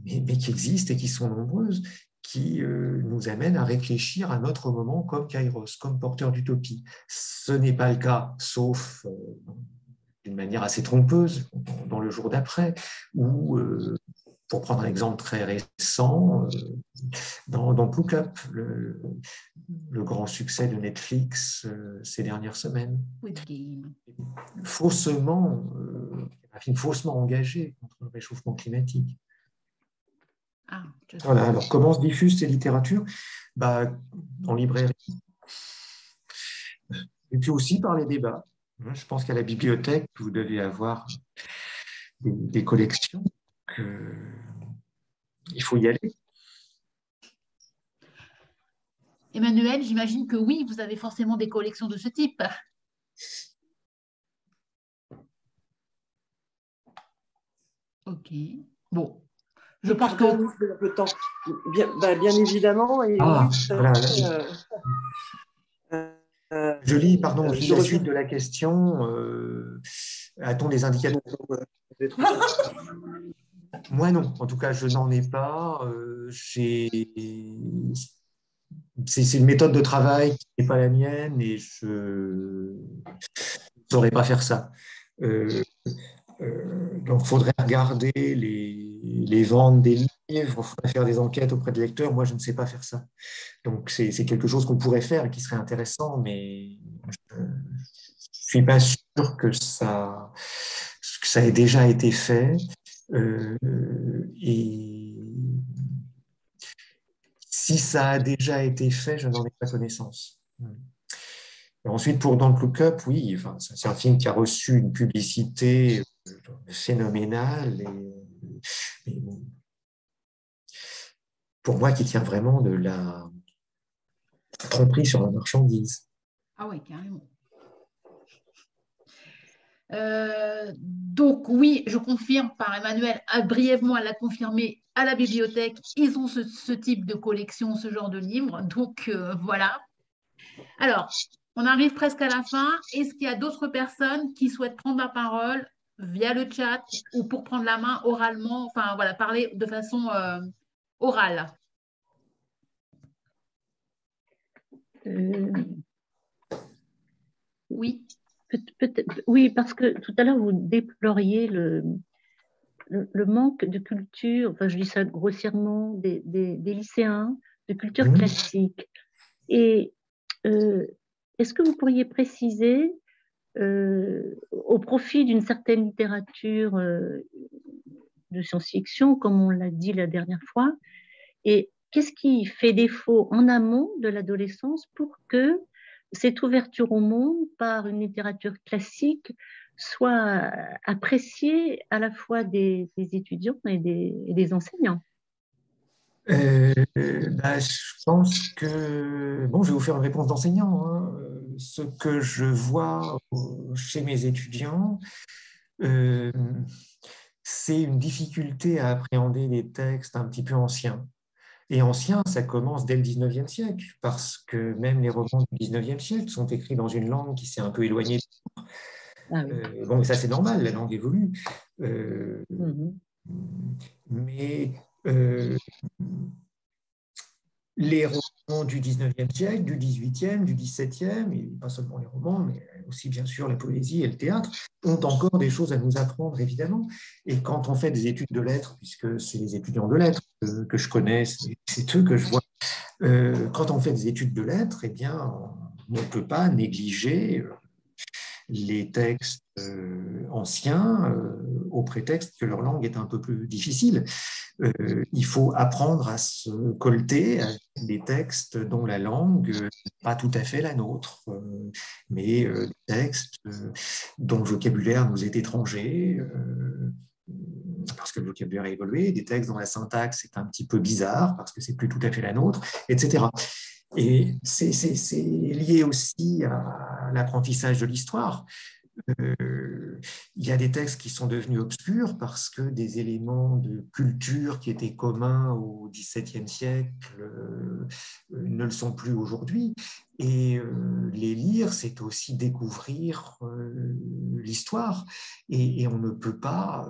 [SPEAKER 3] qui existent et qui sont nombreuses, qui nous amènent à réfléchir à notre moment comme Kairos, comme porteur d'utopie. Ce n'est pas le cas, sauf d'une manière assez trompeuse, dans Le jour d'après, ou, pour prendre un exemple très récent, dans Look Up, le grand succès de Netflix ces dernières semaines. Un film faussement engagé contre le réchauffement climatique. Voilà, alors comment se diffusent ces littératures? En librairie. Et puis aussi par les débats. Je pense qu'à la bibliothèque, vous devez avoir des collections. Il faut y aller.
[SPEAKER 1] Emmanuel, j'imagine que oui, vous avez forcément des collections de ce type. Ok. Bon.
[SPEAKER 6] Je pense que le temps. Bien évidemment. Et
[SPEAKER 3] voilà. Je lis la suite de la question. A-t-on des indicateurs? Moi, non. En tout cas, je n'en ai pas. C'est une méthode de travail qui n'est pas la mienne et je ne saurais pas faire ça. Donc, il faudrait regarder les ventes des livres, il faudrait faire des enquêtes auprès des lecteurs. Moi, je ne sais pas faire ça. Donc, c'est quelque chose qu'on pourrait faire et qui serait intéressant, mais je ne suis pas sûr que ça ait déjà été fait. Et si ça a déjà été fait, je n'en ai pas connaissance. Et ensuite, pour Don't Look Up, oui, c'est un film qui a reçu une publicité phénoménale et pour moi qui tient vraiment de la tromperie sur la marchandise.
[SPEAKER 1] Ah oui, carrément. Donc oui, je confirme par Emmanuel, brièvement elle l'a confirmé, à la bibliothèque, ils ont ce type de collection, ce genre de livres, donc voilà. Alors, on arrive presque à la fin. Est-ce qu'il y a d'autres personnes qui souhaitent prendre la parole via le chat ou pour prendre la main oralement, enfin voilà, parler de façon orale? Oui.
[SPEAKER 5] Oui, parce que tout à l'heure, vous déploriez le manque de culture, enfin je dis ça grossièrement, des lycéens, de culture classique. Et est-ce que vous pourriez préciser, au profit d'une certaine littérature de science-fiction, comme on l'a dit la dernière fois, et qu'est-ce qui fait défaut en amont de l'adolescence pour que cette ouverture au monde par une littérature classique soit appréciée à la fois des étudiants et des enseignants?
[SPEAKER 3] Je pense que, bon, je vais vous faire une réponse d'enseignant, hein. Ce que je vois chez mes étudiants, c'est une difficulté à appréhender des textes un petit peu anciens. Et anciens, ça commence dès le 19e siècle, parce que même les romans du 19e siècle sont écrits dans une langue qui s'est un peu éloignée.
[SPEAKER 5] Ah oui.
[SPEAKER 3] Bon, ça c'est normal, la langue évolue.
[SPEAKER 5] Mhm.
[SPEAKER 3] Mais les romans du 19e siècle, du 18e, du 17e, et pas seulement les romans, mais aussi bien sûr la poésie et le théâtre, ont encore des choses à nous apprendre, évidemment. Et quand on fait des études de lettres, puisque c'est les étudiants de lettres que je connais, c'est eux que je vois, quand on fait des études de lettres, eh bien, on ne peut pas négliger les textes anciens au prétexte que leur langue est un peu plus difficile. Il faut apprendre à se colter avec des textes dont la langue n'est pas tout à fait la nôtre, mais des textes dont le vocabulaire nous est étranger, parce que le vocabulaire a évolué, des textes dont la syntaxe est un petit peu bizarre, parce que c'est plus tout à fait la nôtre, etc. Et c'est lié aussi à l'apprentissage de l'histoire. Il y a des textes qui sont devenus obscurs parce que des éléments de culture qui étaient communs au XVIIe siècle ne le sont plus aujourd'hui. Et les lire, c'est aussi découvrir l'histoire. Et on ne peut pas...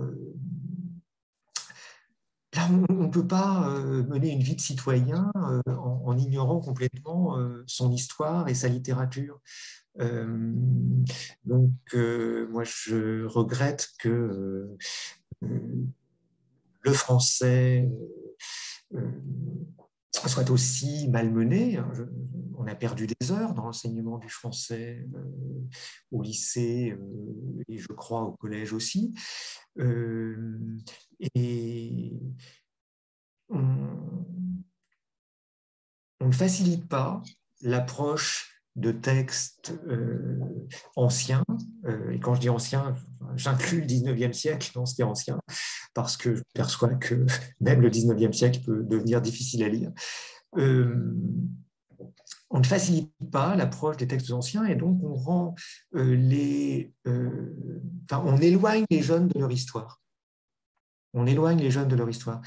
[SPEAKER 3] Là, on ne peut pas mener une vie de citoyen en ignorant complètement son histoire et sa littérature. Donc, moi, je regrette que le français soit aussi malmené. On a perdu des heures dans l'enseignement du français au lycée et je crois au collège aussi. Et on ne facilite pas l'approche de textes anciens. Et quand je dis anciens, j'inclus le 19e siècle dans ce qui est ancien, parce que je perçois que même le 19e siècle peut devenir difficile à lire. On ne facilite pas l'approche des textes anciens et donc on rend on éloigne les jeunes de leur histoire. On éloigne les jeunes de leur histoire.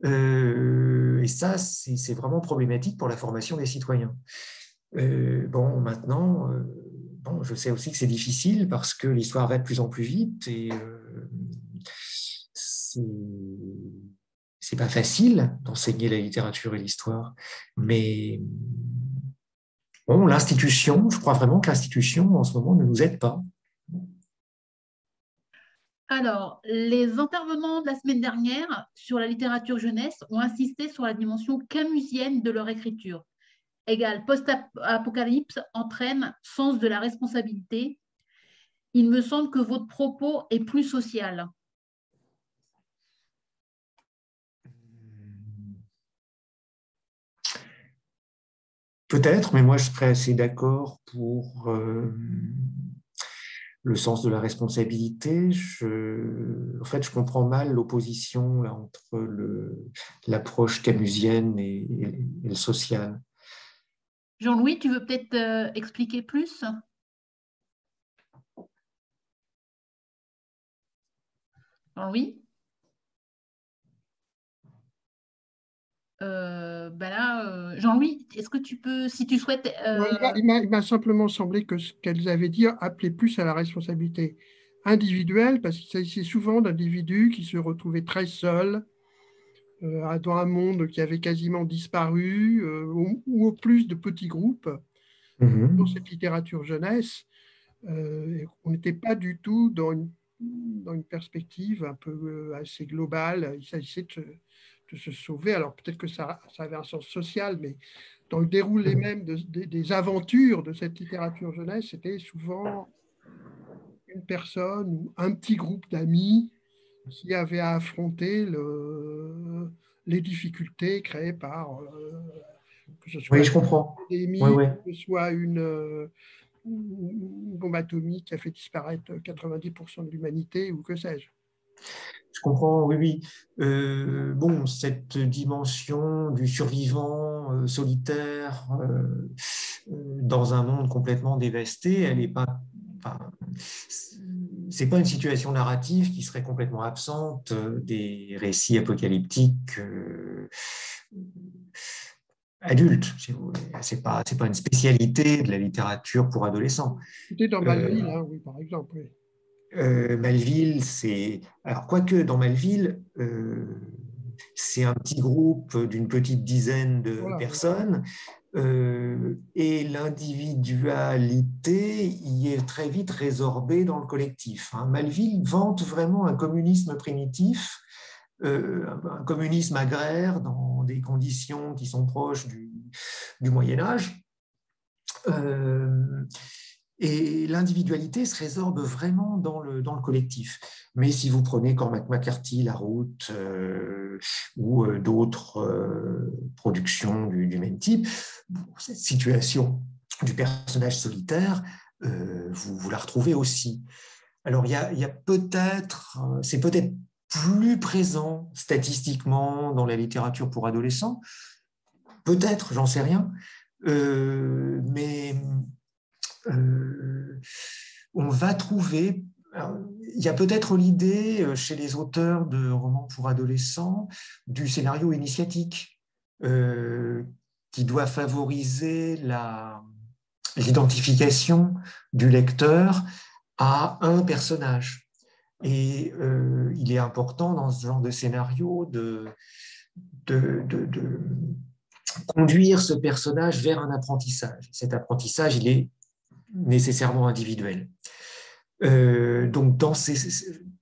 [SPEAKER 3] Et ça, c'est vraiment problématique pour la formation des citoyens. Maintenant, je sais aussi que c'est difficile parce que l'histoire va de plus en plus vite et c'est pas facile d'enseigner la littérature et l'histoire. Mais bon, l'institution, je crois vraiment que l'institution en ce moment ne nous aide pas.
[SPEAKER 1] Alors, les intervenants de la semaine dernière sur la littérature jeunesse ont insisté sur la dimension camusienne de leur écriture. Égale post-apocalypse entraîne sens de la responsabilité. Il me semble que votre propos est plus social.
[SPEAKER 3] Peut-être, mais moi je serais assez d'accord pour le sens de la responsabilité. En fait, je comprends mal l'opposition entre l'approche camusienne et le social.
[SPEAKER 1] Jean-Louis, tu veux peut-être expliquer plus? Jean-Louis? Jean-Louis, est-ce que tu peux, si tu souhaites…
[SPEAKER 4] Il m'a simplement semblé que ce qu'elles avaient dit appelait plus à la responsabilité individuelle, parce qu'il s'agissait souvent d'individus qui se retrouvaient très seuls dans un monde qui avait quasiment disparu, ou au plus de petits groupes dans cette littérature jeunesse. On n'était pas du tout dans une perspective un peu assez globale. Il s'agissait de se sauver. Alors peut-être que ça avait un sens social, mais dans le déroulé même des aventures de cette littérature jeunesse, c'était souvent une personne ou un petit groupe d'amis qui avait à affronter les difficultés créées par que ce soit
[SPEAKER 3] Oui, je comprends.
[SPEAKER 4] une épidémie,
[SPEAKER 3] Ouais.
[SPEAKER 4] que ce soit une bombe atomique qui a fait disparaître 90% de l'humanité ou que sais-je.
[SPEAKER 3] Je comprends, oui. Bon, cette dimension du survivant solitaire dans un monde complètement dévasté, elle n'est pas. Enfin, c'est pas une situation narrative qui serait complètement absente des récits apocalyptiques adultes, si vous voulez. C'est pas une spécialité de la littérature pour adolescents.
[SPEAKER 4] C'était dans Malville, oui, par exemple. Oui.
[SPEAKER 3] Malville, c'est... Alors, quoique dans Malville, c'est un petit groupe d'une petite dizaine de personnes, et l'individualité y est très vite résorbée dans le collectif. Malville vante vraiment un communisme primitif, un communisme agraire dans des conditions qui sont proches du Moyen-Âge. Et l'individualité se résorbe vraiment dans le collectif. Mais si vous prenez Cormac McCarthy, La Route ou d'autres productions du même type, cette situation du personnage solitaire, vous la retrouvez aussi. Alors, il y a peut-être, c'est peut-être plus présent statistiquement dans la littérature pour adolescents, peut-être, j'en sais rien, mais on va trouver, il y a peut-être l'idée chez les auteurs de romans pour adolescents du scénario initiatique qui doit favoriser l'identification du lecteur à un personnage. Et il est important dans ce genre de scénario de conduire ce personnage vers un apprentissage. Cet apprentissage, il est nécessairement individuel. Donc,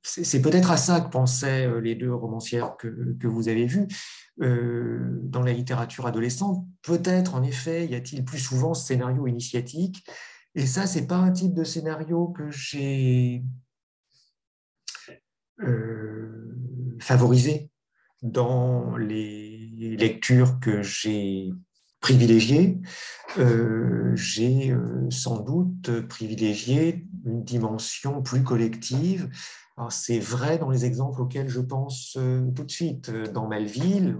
[SPEAKER 3] c'est peut-être à ça que pensaient les deux romancières que vous avez vues. Dans la littérature adolescente, peut-être, en effet, y a-t-il plus souvent ce scénario initiatique. Et ça, c'est pas un type de scénario que j'ai favorisé dans les lectures que j'ai privilégiées. J'ai sans doute privilégié une dimension plus collective. Alors, c'est vrai dans les exemples auxquels je pense tout de suite. Dans Malville,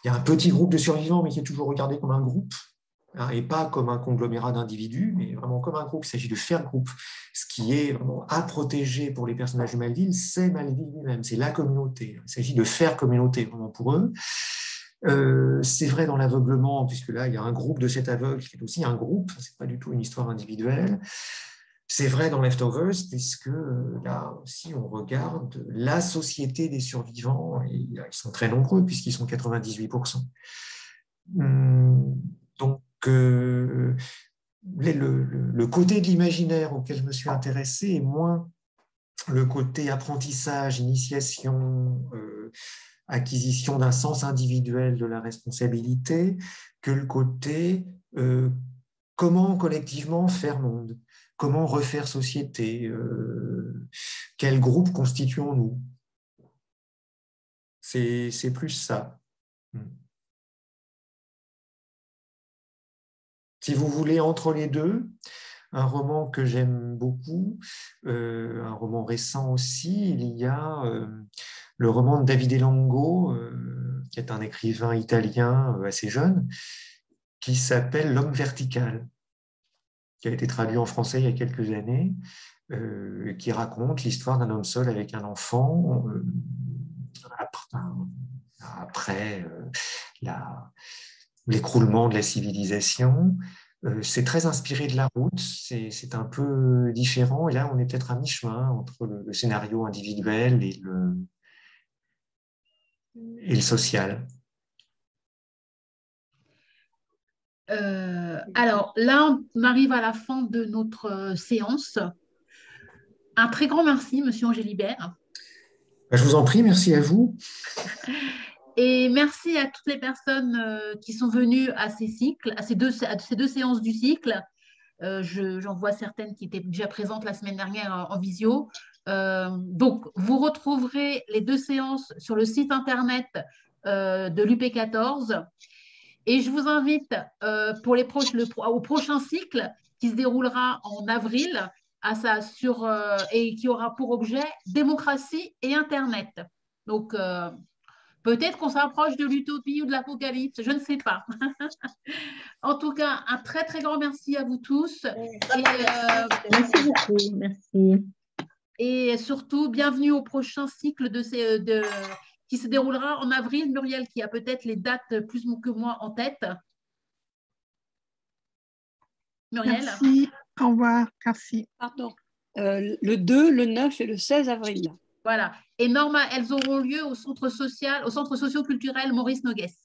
[SPEAKER 3] il y a un petit groupe de survivants, mais qui est toujours regardé comme un groupe, et pas comme un conglomérat d'individus, mais vraiment comme un groupe. Il s'agit de faire groupe. Ce qui est vraiment à protéger pour les personnages de Malville, c'est Malville lui-même, c'est la communauté. Il s'agit de faire communauté vraiment pour eux. C'est vrai dans l'aveuglement, puisque là, il y a un groupe de 7 aveugles qui est aussi un groupe, ce n'est pas du tout une histoire individuelle. C'est vrai dans Leftovers, puisque là aussi, on regarde la société des survivants, et ils sont très nombreux, puisqu'ils sont 98%. Donc, le côté de l'imaginaire auquel je me suis intéressé est moins le côté apprentissage, initiation, acquisition d'un sens individuel de la responsabilité, que le côté comment collectivement faire monde, comment refaire société, quel groupe constituons-nous. C'est plus ça. Si vous voulez, entre les deux, un roman que j'aime beaucoup, un roman récent aussi, il y a le roman de Davide Longo, qui est un écrivain italien assez jeune, qui s'appelle L'homme vertical, qui a été traduit en français il y a quelques années, qui raconte l'histoire d'un homme seul avec un enfant après l'écroulement de la civilisation. C'est très inspiré de La Route, c'est un peu différent, et là on est peut-être à mi-chemin entre le scénario individuel et le social.
[SPEAKER 1] Alors là, on arrive à la fin de notre séance. Un très grand merci, Monsieur Angélibert.
[SPEAKER 3] Je vous en prie, merci à vous.
[SPEAKER 1] Et merci à toutes les personnes qui sont venues à ces cycles, à ces deux séances du cycle. J'en vois certaines qui étaient déjà présentes la semaine dernière en visio. Donc, vous retrouverez les 2 séances sur le site internet de l'UP14. Et je vous invite au prochain cycle qui se déroulera en avril et qui aura pour objet démocratie et Internet. Donc, peut-être qu'on s'approche de l'utopie ou de l'apocalypse, je ne sais pas. En tout cas, un très, très grand merci à vous tous.
[SPEAKER 5] Merci beaucoup, merci.
[SPEAKER 1] Et surtout, bienvenue au prochain cycle qui se déroulera en avril. Muriel, qui a peut-être les dates plus que moi en tête. Muriel.
[SPEAKER 8] Merci, au revoir, merci.
[SPEAKER 9] Pardon. Le 2, le 9 et le 16 avril.
[SPEAKER 1] Voilà. Et Norma, elles auront lieu au centre socio-culturel Maurice Noguès.